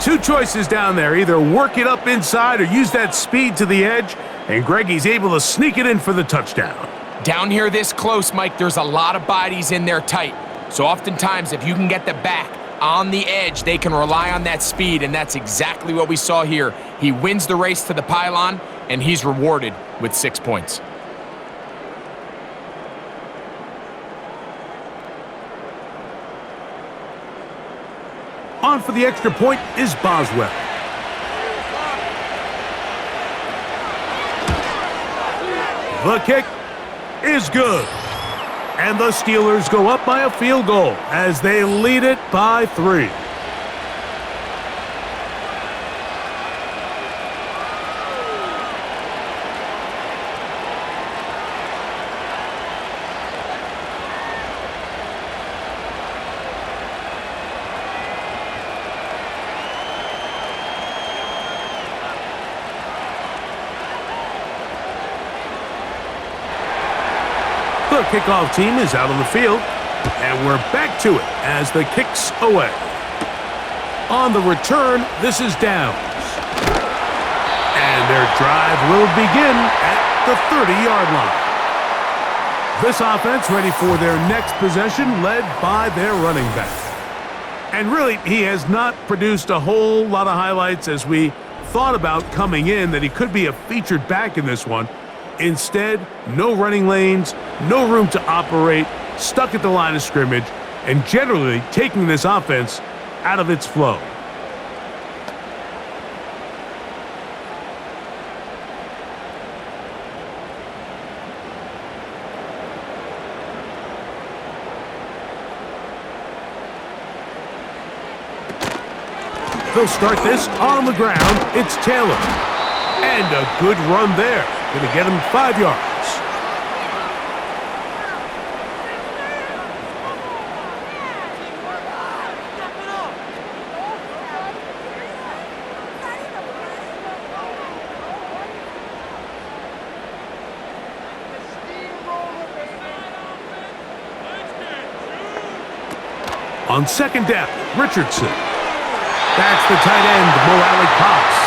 Two choices down there, either work it up inside or use that speed to the edge, and Greggy's able to sneak it in for the touchdown. Down here this close, Mike, there's a lot of bodies in there tight. So oftentimes, if you can get the back on the edge, they can rely on that speed, and that's exactly what we saw here. He wins the race to the pylon, and he's rewarded with 6 points. On for the extra point is Boswell. The kick is good. And the Steelers go up by a field goal as they lead it by 3. The kickoff team is out on the field, and we're back to it as the kick's away. On the return, this is Downs. And their drive will begin at the 30-yard line. This offense ready for their next possession, led by their running back. And really, he has not produced a whole lot of highlights as we thought about coming in that he could be a featured back in this one. Instead, no running lanes, no room to operate, stuck at the line of scrimmage, and generally taking this offense out of its flow. They'll start this on the ground. It's Taylor. And a good run there. Going to get him 5 yards. On 2nd down, Richardson. That's the tight end, Mo Cox.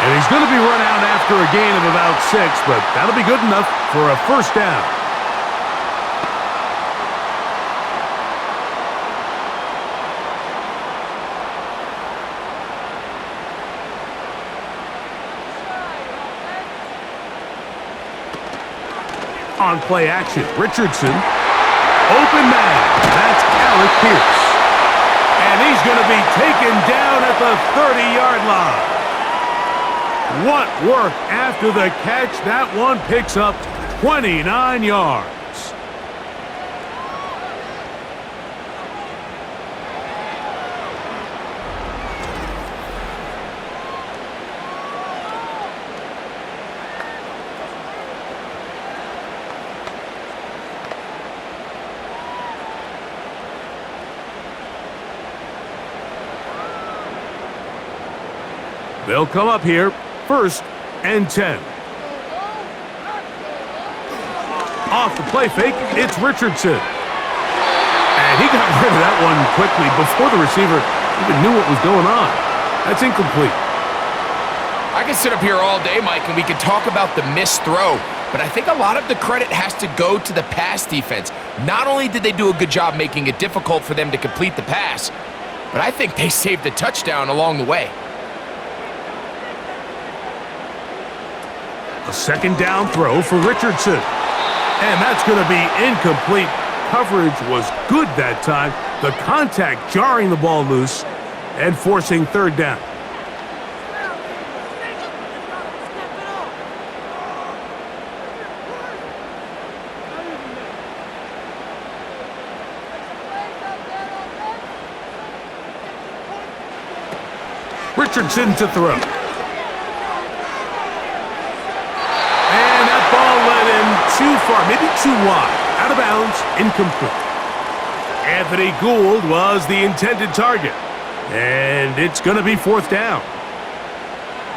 And he's going to be run out after a gain of about 6, but that'll be good enough for a 1st down. On play action, Richardson. Open man. That's Alec Pierce. And he's going to be taken down at the 30-yard line. What work after the catch. That one picks up 29 yards. They'll come up here, 1st and 10. Off the play fake, it's Richardson. And he got rid of that one quickly before the receiver even knew what was going on. That's incomplete. I can sit up here all day, Mike, and we can talk about the missed throw, but I think a lot of the credit has to go to the pass defense. Not only did they do a good job making it difficult for them to complete the pass, but I think they saved the touchdown along the way. A 2nd down throw for Richardson. And that's going to be incomplete. Coverage was good that time. The contact jarring the ball loose and forcing 3rd down. Richardson to throw. Too far, maybe too wide. Out of bounds, incomplete. Anthony Gould was the intended target. And it's going to be 4th down.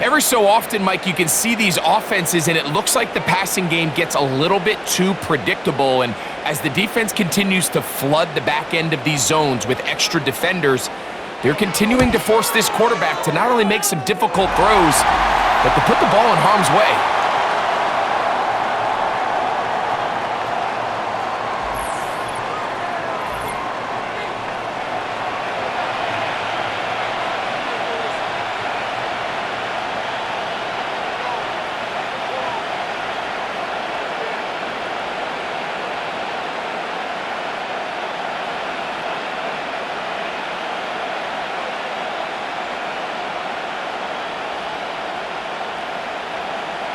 Every so often, Mike, you can see these offenses, and it looks like the passing game gets a little bit too predictable. And as the defense continues to flood the back end of these zones with extra defenders, they're continuing to force this quarterback to not only make some difficult throws, but to put the ball in harm's way.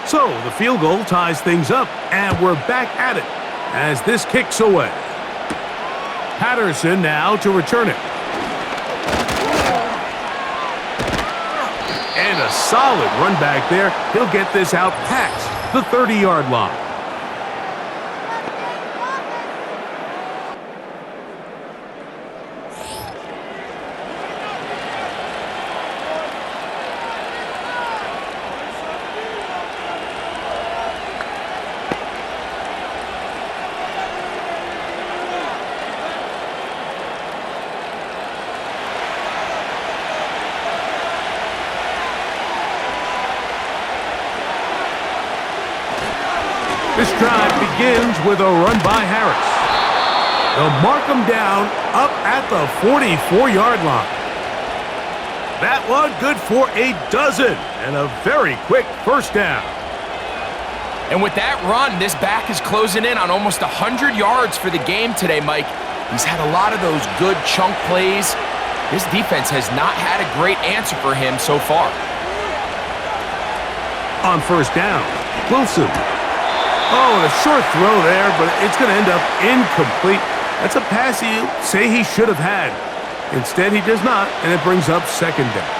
So the field goal ties things up, and we're back at it as this kicks away. Patterson now to return it. And a solid run back there. He'll get this out past the 30-yard line. This drive begins with a run by Harris. They'll mark him down up at the 44-yard line. That one good for a dozen and a very quick 1st down. And with that run, this back is closing in on almost 100 yards for the game today, Mike. He's had a lot of those good chunk plays. This defense has not had a great answer for him so far. On 1st down, Wilson. Oh, and a short throw there, but it's going to end up incomplete. That's a pass you say he should have had. Instead, he does not, and it brings up 2nd down.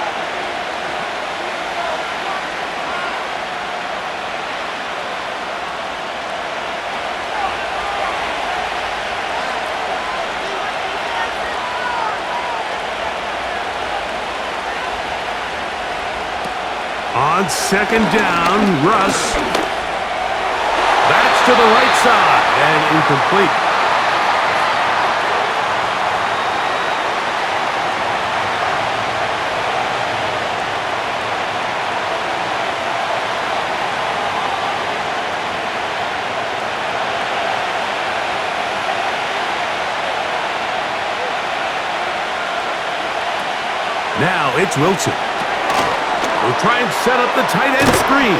On 2nd down, Russ. That's to the right side and incomplete. Now it's Wilson. We'll try and set up the tight end screen.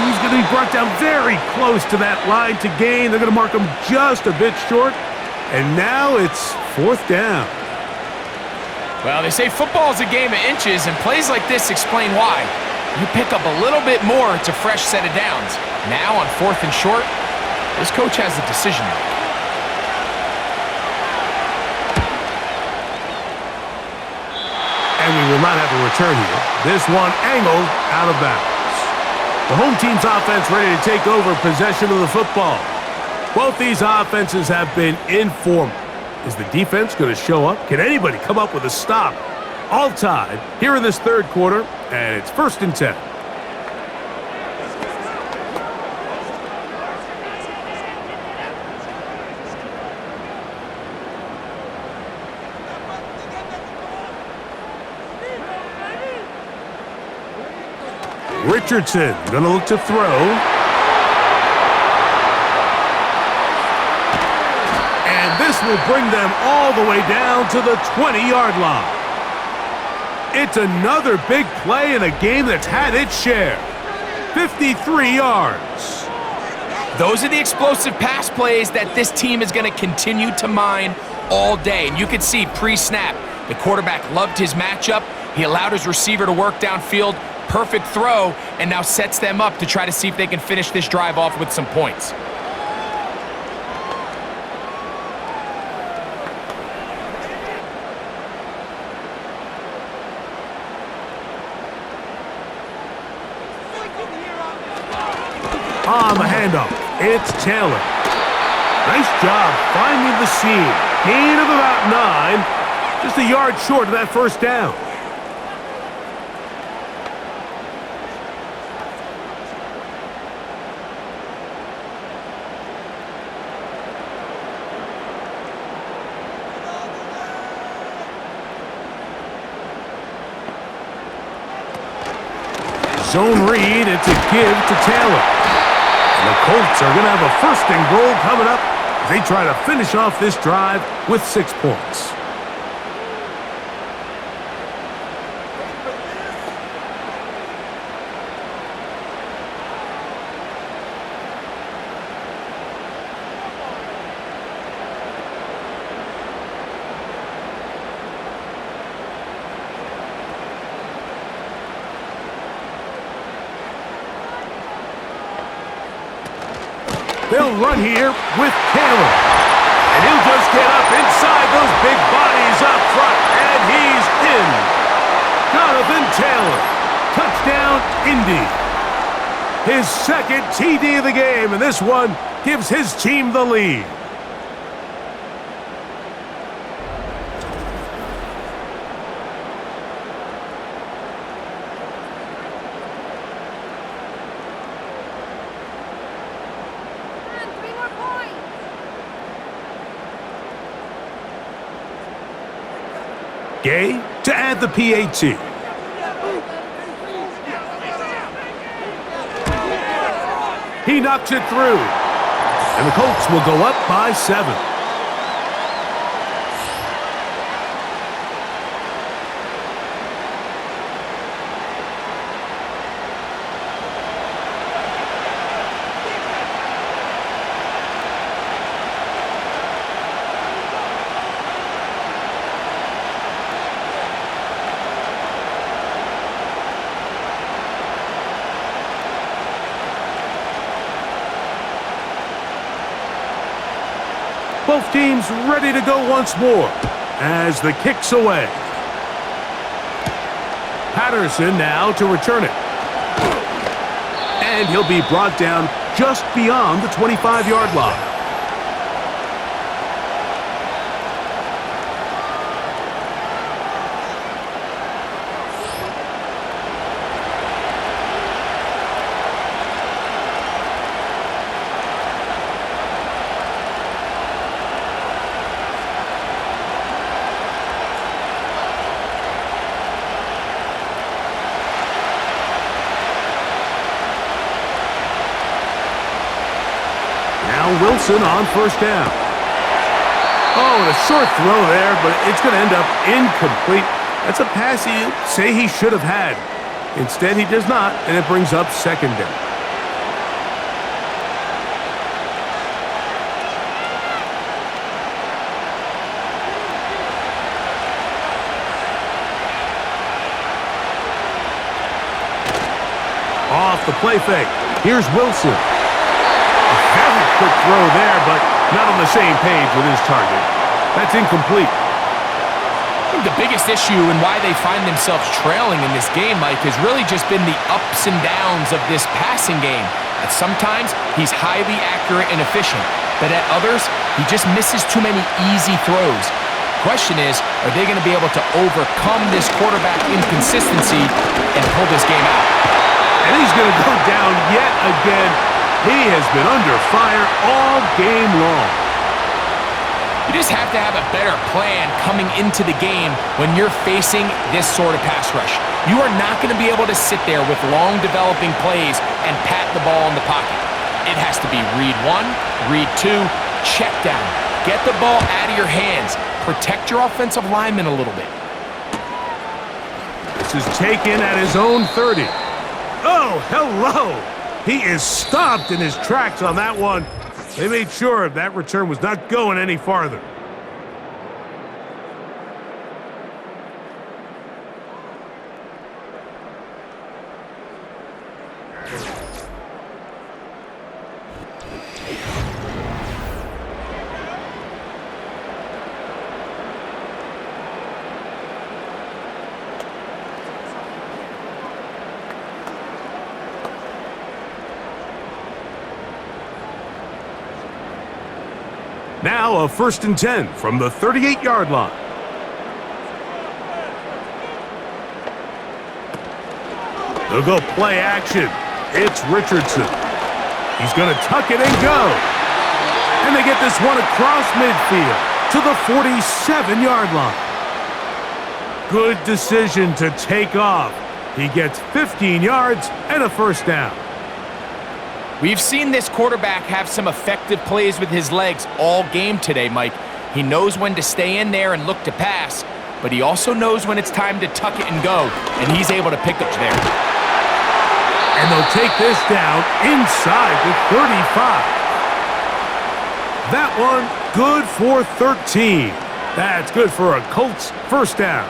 He's going to be brought down very close to that line to gain. They're going to mark him just a bit short. And now it's 4th down. Well, they say football is a game of inches, and plays like this explain why. You pick up a little bit more, it's a fresh set of downs. Now on 4th and short, this coach has a decision to make. And we will not have a return here. This one angled out of bounds. The home team's offense ready to take over possession of the football. Both these offenses have been informal. Is the defense going to show up? Can anybody come up with a stop? All tied here in this third quarter, and it's 1st and 10. Richardson going to look to throw. And this will bring them all the way down to the 20-yard line. It's another big play in a game that's had its share. 53 yards. Those are the explosive pass plays that this team is going to continue to mine all day. And you could see pre-snap, the quarterback loved his matchup. He allowed his receiver to work downfield. Perfect throw, and now sets them up to try to see if they can finish this drive off with some points. On the handoff, it's Taylor. Nice job finding the seam. Gain of about 9. Just a yard short of that first down. Zone read, it's a give to Taylor. And the Colts are going to have a 1st and goal coming up as they try to finish off this drive with 6 points. They'll run here with Taylor. And he'll just get up inside those big bodies up front. And he's in. Jonathan Taylor. Touchdown, Indy. His 2nd TD of the game, and this one gives his team the lead. Gay to add the PAT. He knocks it through. And the Colts will go up by 7. Both teams ready to go once more as the kick's away. Patterson now to return it. And he'll be brought down just beyond the 25-yard line. Wilson on 1st down. Oh, and a short throw there, but it's going to end up incomplete. That's a pass you say he should have had. Instead, he does not, and it brings up 2nd down. Off the play fake. Here's Wilson. A very quick throw there, but not on the same page with his target. That's incomplete. I think the biggest issue and why they find themselves trailing in this game, Mike, has really just been the ups and downs of this passing game. At sometimes, he's highly accurate and efficient, but at others, he just misses too many easy throws. Question is, are they going to be able to overcome this quarterback inconsistency and pull this game out? And he's going to go down yet again. He has been under fire all game long. You just have to have a better plan coming into the game when you're facing this sort of pass rush. You are not going to be able to sit there with long developing plays and pat the ball in the pocket. It has to be read one, read two, check down. Get the ball out of your hands. Protect your offensive lineman a little bit. This is taken at his own 30. Oh, hello! He is stopped in his tracks on that one. They made sure that return was not going any farther. Now a 1st and 10 from the 38-yard line. They'll go play action. It's Richardson. He's going to tuck it and go. And they get this one across midfield to the 47-yard line. Good decision to take off. He gets 15 yards and a first down. We've seen this quarterback have some effective plays with his legs all game today, Mike. He knows when to stay in there and look to pass, but he also knows when it's time to tuck it and go, and he's able to pick up there. And they'll take this down inside the 35. That one good for 13. That's good for a Colts first down.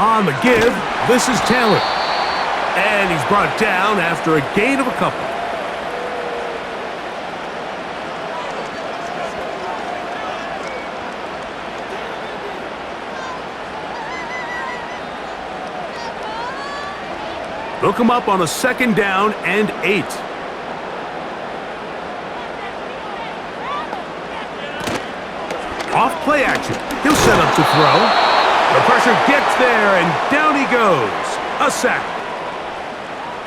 On the give, this is Taylor. And he's brought down after a gain of a couple. They'll come up on a 2nd down and 8. Off play action. He'll set up to throw. The pressure gets there, and down he goes. A sack.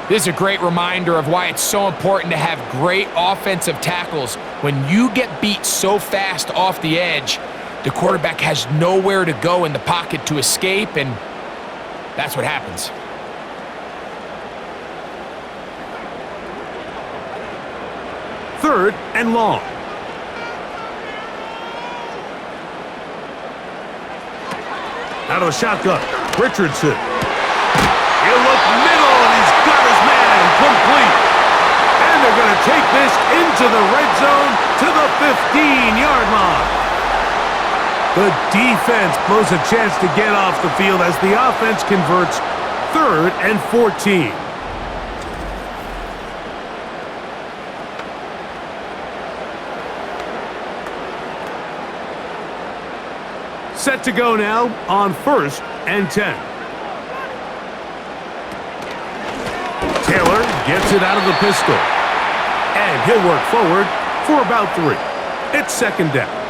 This is a great reminder of why it's so important to have great offensive tackles. When you get beat so fast off the edge, the quarterback has nowhere to go in the pocket to escape, and that's what happens. Third and long. Out of the shotgun, Richardson. He'll look middle, and he's got his man complete. And they're going to take this into the red zone to the 15-yard line. The defense blows a chance to get off the field as the offense converts 3rd and 14. Set to go now on 1st and 10. Taylor gets it out of the pistol. And he'll work forward for about 3. It's 2nd down.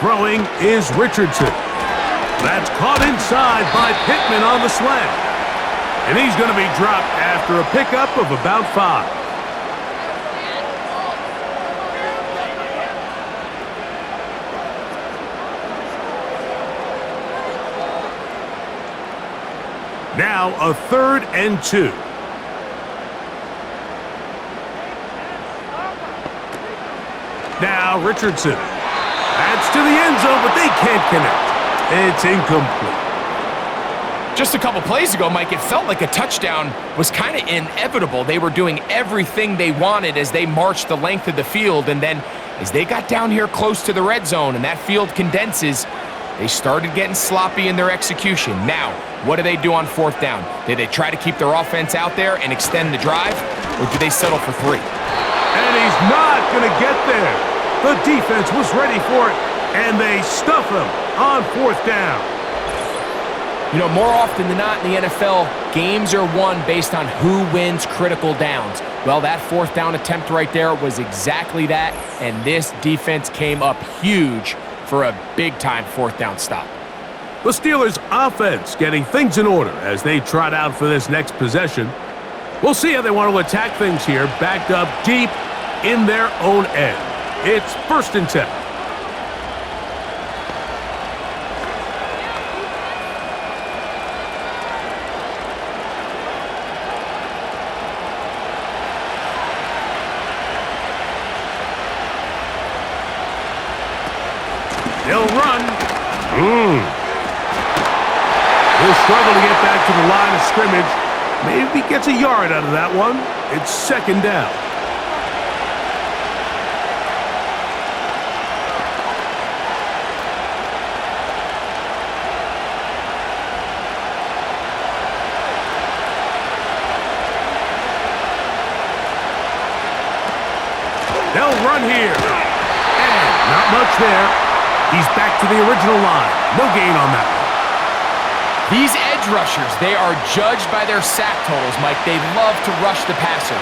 Throwing is Richardson. That's caught inside by Pittman on the slant. And he's going to be dropped after a pickup of about 5. Now a 3rd and 2. Now Richardson. That's to the end zone, but they can't connect. It's incomplete. Just a couple plays ago, Mike, it felt like a touchdown was kind of inevitable. They were doing everything they wanted as they marched the length of the field, and then as they got down here close to the red zone and that field condenses, they started getting sloppy in their execution. Now, what do they do on fourth down? Do they try to keep their offense out there and extend the drive, or do they settle for 3? And he's not going to get there. The defense was ready for it, and they stuff him on fourth down. You know, more often than not in the NFL, games are won based on who wins critical downs. Well, that fourth down attempt right there was exactly that, and this defense came up huge for a big-time fourth down stop. The Steelers' offense getting things in order as they trot out for this next possession. We'll see how they want to attack things here, backed up deep in their own end. It's 1st and 10. They'll run. He'll struggle to get back to the line of scrimmage. Maybe gets a yard out of that one. It's 2nd down. They'll run here. And not much there. He's back to the original line. No gain on that one. These edge rushers, they are judged by their sack totals, Mike. They love to rush the passer.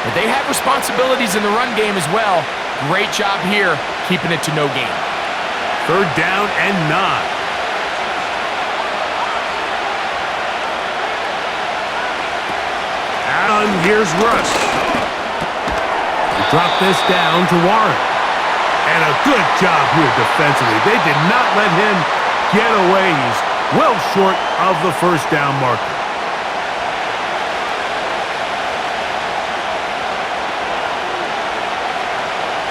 But they have responsibilities in the run game as well. Great job here, keeping it to no gain. 3rd down and 9. And here's Russ. Drop this down to Warren. And a good job here defensively. They did not let him get away. He's well short of the 1st down marker.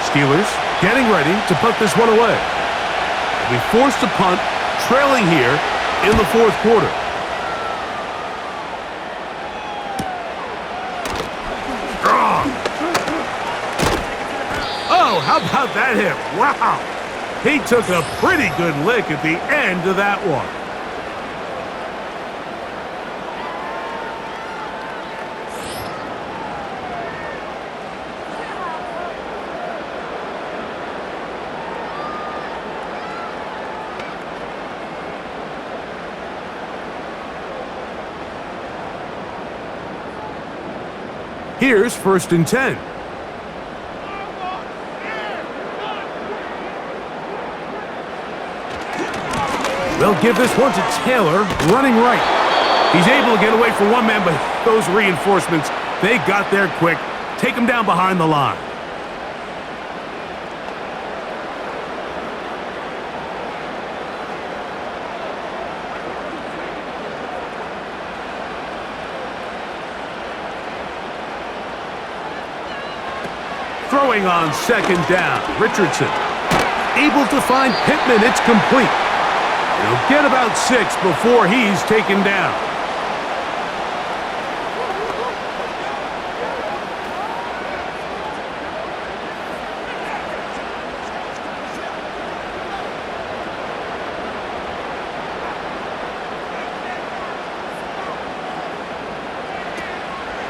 Steelers getting ready to put this one away. They'll be forced to punt, trailing here in the 4th quarter. Oh, how about that hit? Wow. He took a pretty good lick at the end of that one. Here's 1st and 10. They'll give this one to Taylor, running right. He's able to get away from one man, but those reinforcements, they got there quick. Take him down behind the line. Throwing on 2nd down, Richardson. Able to find Pittman, it's complete. He'll get about 6 before he's taken down.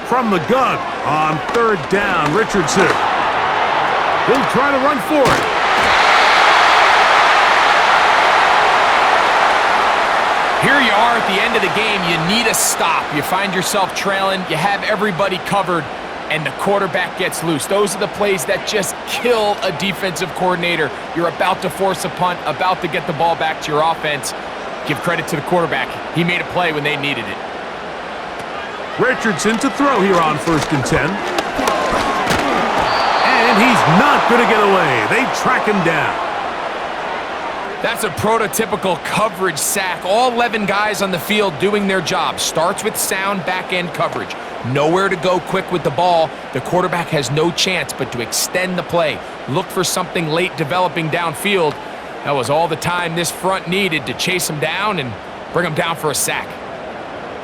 From the gun on 3rd down, Richardson. He'll try to run for it. Here you are at the end of the game. You need a stop. You find yourself trailing. You have everybody covered, and the quarterback gets loose. Those are the plays that just kill a defensive coordinator. You're about to force a punt, about to get the ball back to your offense. Give credit to the quarterback. He made a play when they needed it. Richardson to throw here on 1st and 10. And he's not going to get away. They track him down. That's a prototypical coverage sack. All 11 guys on the field doing their job. Starts with sound back-end coverage. Nowhere to go quick with the ball. The quarterback has no chance but to extend the play. Look for something late developing downfield. That was all the time this front needed to chase him down and bring him down for a sack.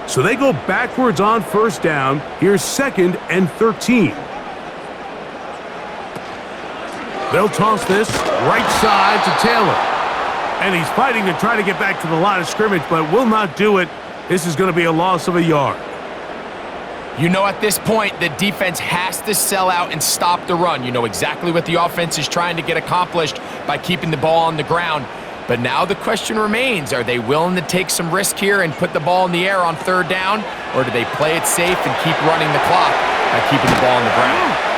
So they go backwards on first down. Here's 2nd and 13. They'll toss this right side to Taylor. And he's fighting to try to get back to the line of scrimmage, but will not do it. This is going to be a loss of a yard. You know, at this point, the defense has to sell out and stop the run. You know exactly what the offense is trying to get accomplished by keeping the ball on the ground. But now the question remains, are they willing to take some risk here and put the ball in the air on 3rd down? Or do they play it safe and keep running the clock by keeping the ball on the ground?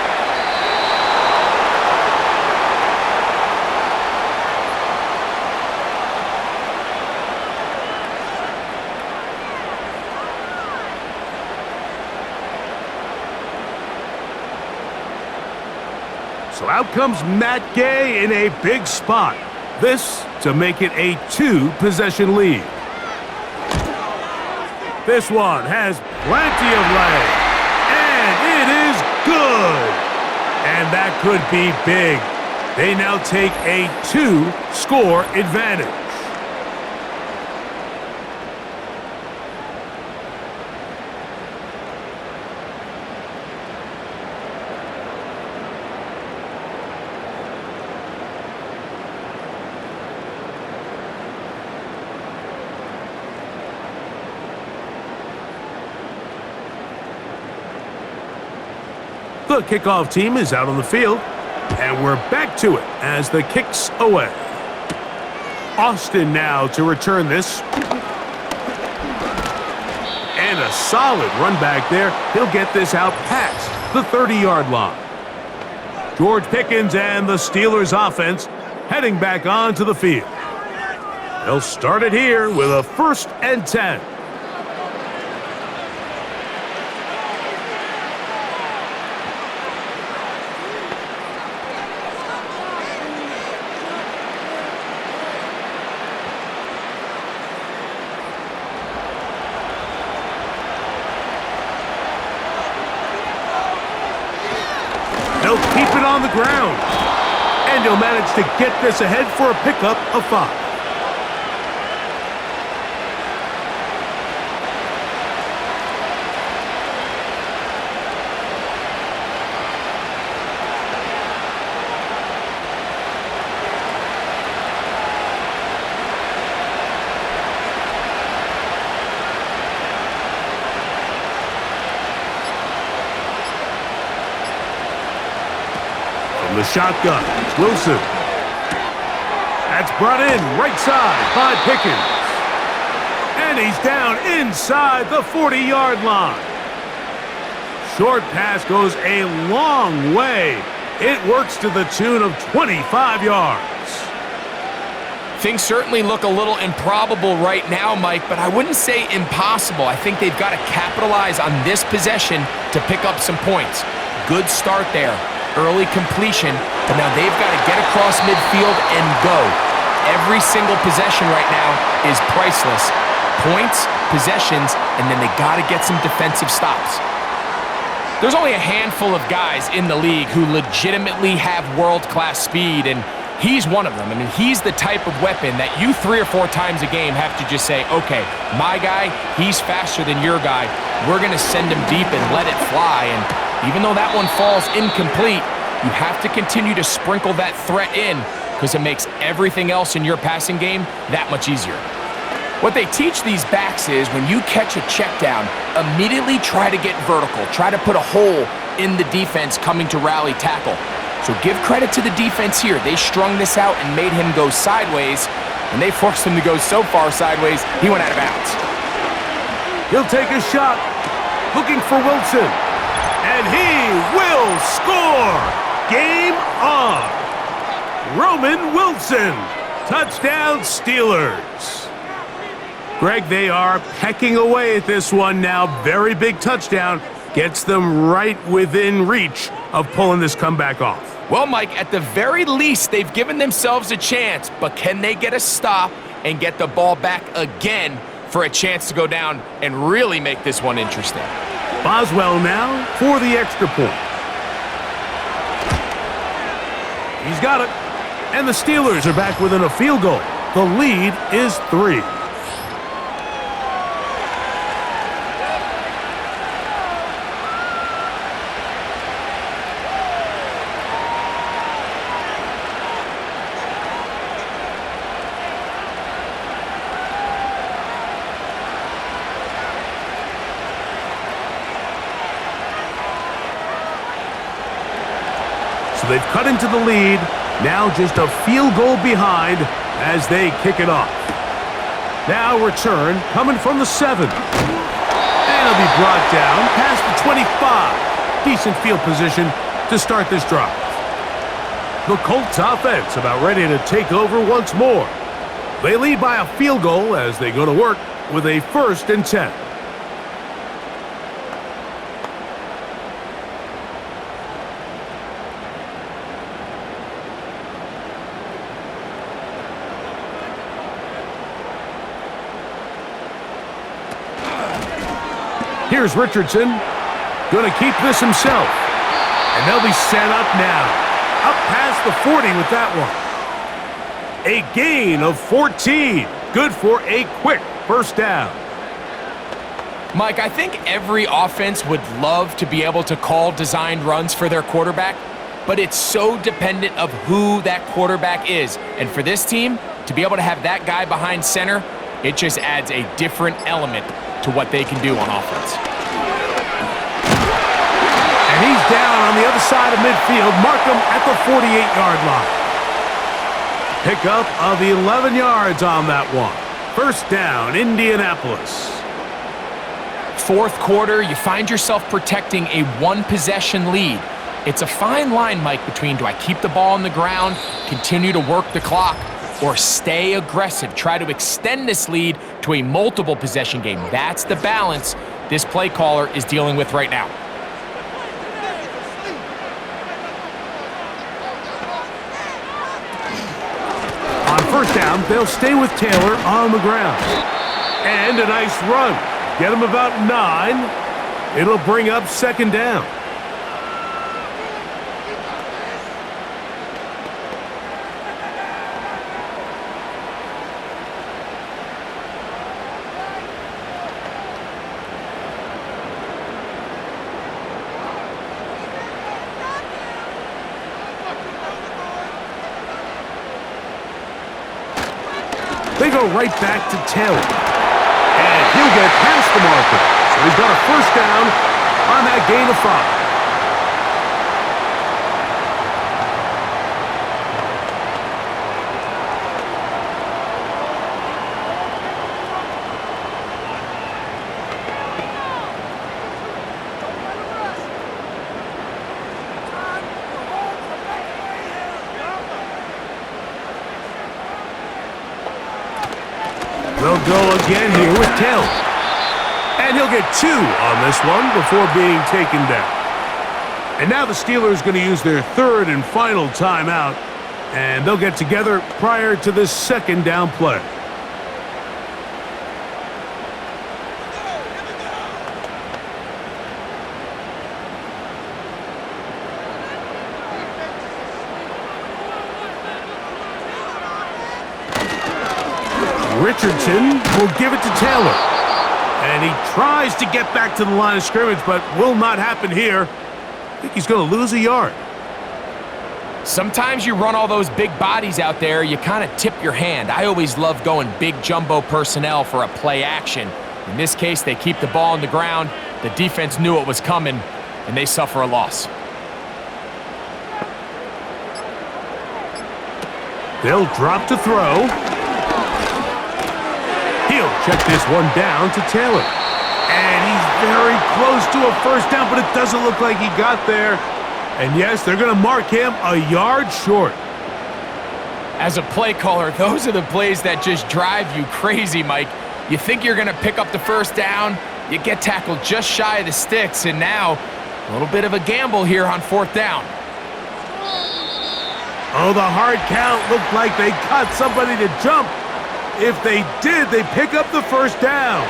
So out comes Matt Gay in a big spot. This to make it a 2-possession lead. This one has plenty of leg. And it is good. And that could be big. They now take a 2-score advantage. The kickoff team is out on the field, and we're back to it as the kick's away. Austin now to return this. And a solid run back there. He'll get this out past the 30-yard line. George Pickens and the Steelers offense heading back onto the field. They'll start it here with a 1st and 10. They'll keep it on the ground. And he'll manage to get this ahead for a pickup of 5. The shotgun, it's Wilson. That's brought in right side by Pickens. And he's down inside the 40-yard line. Short pass goes a long way. It works to the tune of 25 yards. Things certainly look a little improbable right now, Mike, but I wouldn't say impossible. I think they've got to capitalize on this possession to pick up some points. Good start there. Early completion, but now they've got to get across midfield and go. Every single possession right now is priceless. Points, possessions, and then they got to get some defensive stops. There's only a handful of guys in the league who legitimately have world-class speed, and he's one of them. I mean, he's the type of weapon that you 3 or 4 times a game have to just say, okay, my guy, he's faster than your guy. We're going to send him deep and let it fly, and even though that one falls incomplete, you have to continue to sprinkle that threat in because it makes everything else in your passing game that much easier. What they teach these backs is when you catch a check down, immediately try to get vertical, try to put a hole in the defense coming to rally tackle. So give credit to the defense here. They strung this out and made him go sideways, and they forced him to go so far sideways, he went out of bounds. He'll take a shot, looking for Wilson. And he will score! Game on! Roman Wilson! Touchdown Steelers! Greg, they are pecking away at this one now. Very big touchdown. Gets them right within reach of pulling this comeback off. Well, Mike, at the very least, they've given themselves a chance, but can they get a stop and get the ball back again for a chance to go down and really make this one interesting? Boswell now for the extra point. He's got it. And the Steelers are back within a field goal. The lead is 3. So they've cut into the lead. Now just a field goal behind as they kick it off. Now return coming from the 7. And it'll be brought down past the 25. Decent field position to start this drive. The Colts offense about ready to take over once more. They lead by a field goal as they go to work with a 1st and 10. Here's Richardson. Going to keep this himself. And they'll be set up now. Up past the 40 with that one. A gain of 14. Good for a quick 1st down. Mike, I think every offense would love to be able to call designed runs for their quarterback, but it's so dependent of who that quarterback is. And for this team, to be able to have that guy behind center, it just adds a different element to what they can do on offense. And he's down on the other side of midfield. Mark him at the 48-yard line. Pickup of 11 yards on that one. 1st down, Indianapolis. 4th quarter, you find yourself protecting a 1-possession lead. It's a fine line, Mike, between do I keep the ball on the ground, continue to work the clock, or stay aggressive, try to extend this lead to a multiple possession game. That's the balance this play caller is dealing with right now. On 1st down, they'll stay with Taylor on the ground. And a nice run. Get him about 9. It'll bring up 2nd down. They go right back to Taylor. And he'll get past the marker. So he's got a 1st down on that gain of 5. They'll go again here with Taylor. And he'll get 2 on this one before being taken down. And now the Steelers going to use their 3rd and final timeout. And they'll get together prior to this 2nd down play. Richardson will give it to Taylor. And he tries to get back to the line of scrimmage, but will not happen here. I think he's going to lose a yard. Sometimes you run all those big bodies out there, you kind of tip your hand. I always love going big jumbo personnel for a play action. In this case, they keep the ball on the ground. The defense knew it was coming, and they suffer a loss. They'll drop to throw. He'll check this one down to Taylor. And he's very close to a 1st down, but it doesn't look like he got there. And yes, they're going to mark him a yard short. As a play caller, those are the plays that just drive you crazy, Mike. You think you're going to pick up the 1st down, you get tackled just shy of the sticks, and now a little bit of a gamble here on 4th down. Oh, the hard count looked like they cut somebody to jump. If they did, they pick up the 1st down.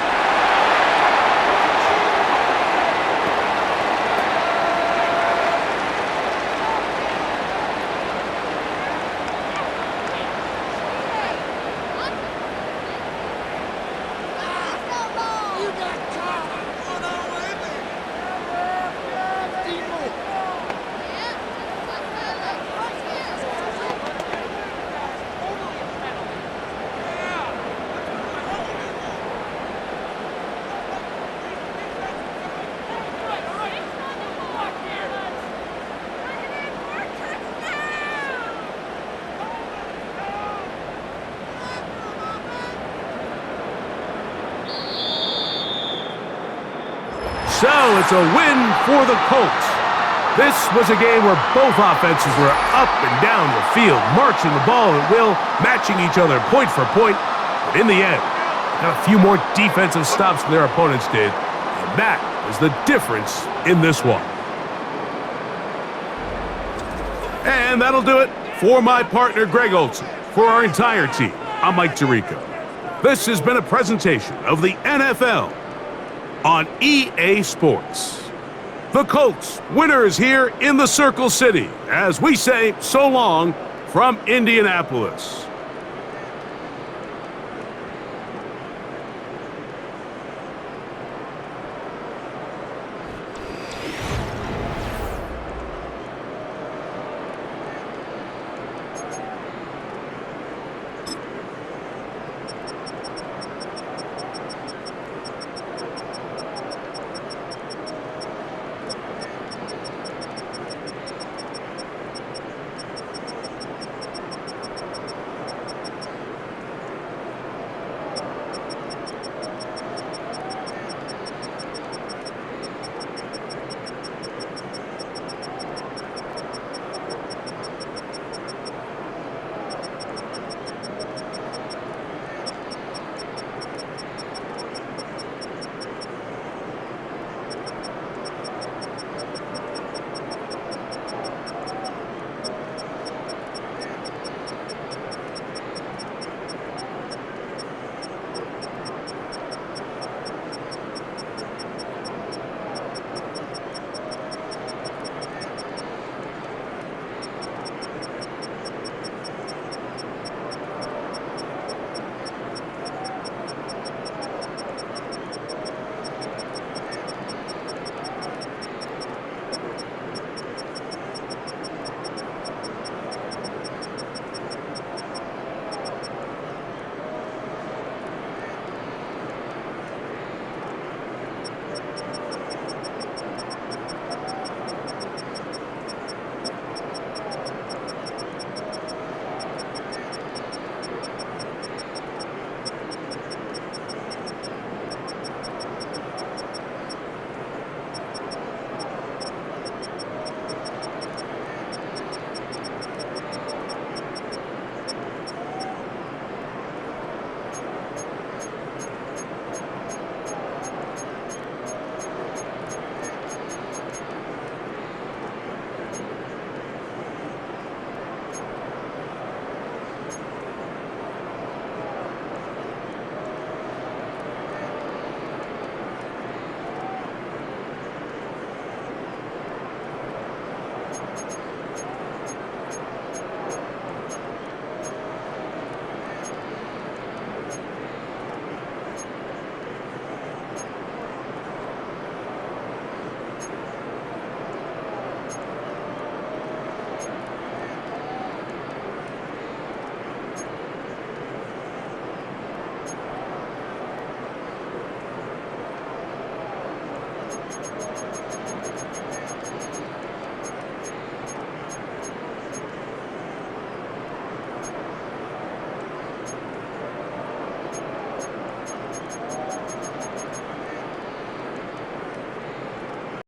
So it's a win for the Colts. This was a game where both offenses were up and down the field, marching the ball at will, matching each other point for point. But in the end, got a few more defensive stops than their opponents did, and that is the difference in this one. And that'll do it for my partner, Greg Olson. For our entire team, I'm Mike Tirico. This has been a presentation of the NFL on EA Sports. The Colts, winners here in the Circle City, as we say so long from Indianapolis.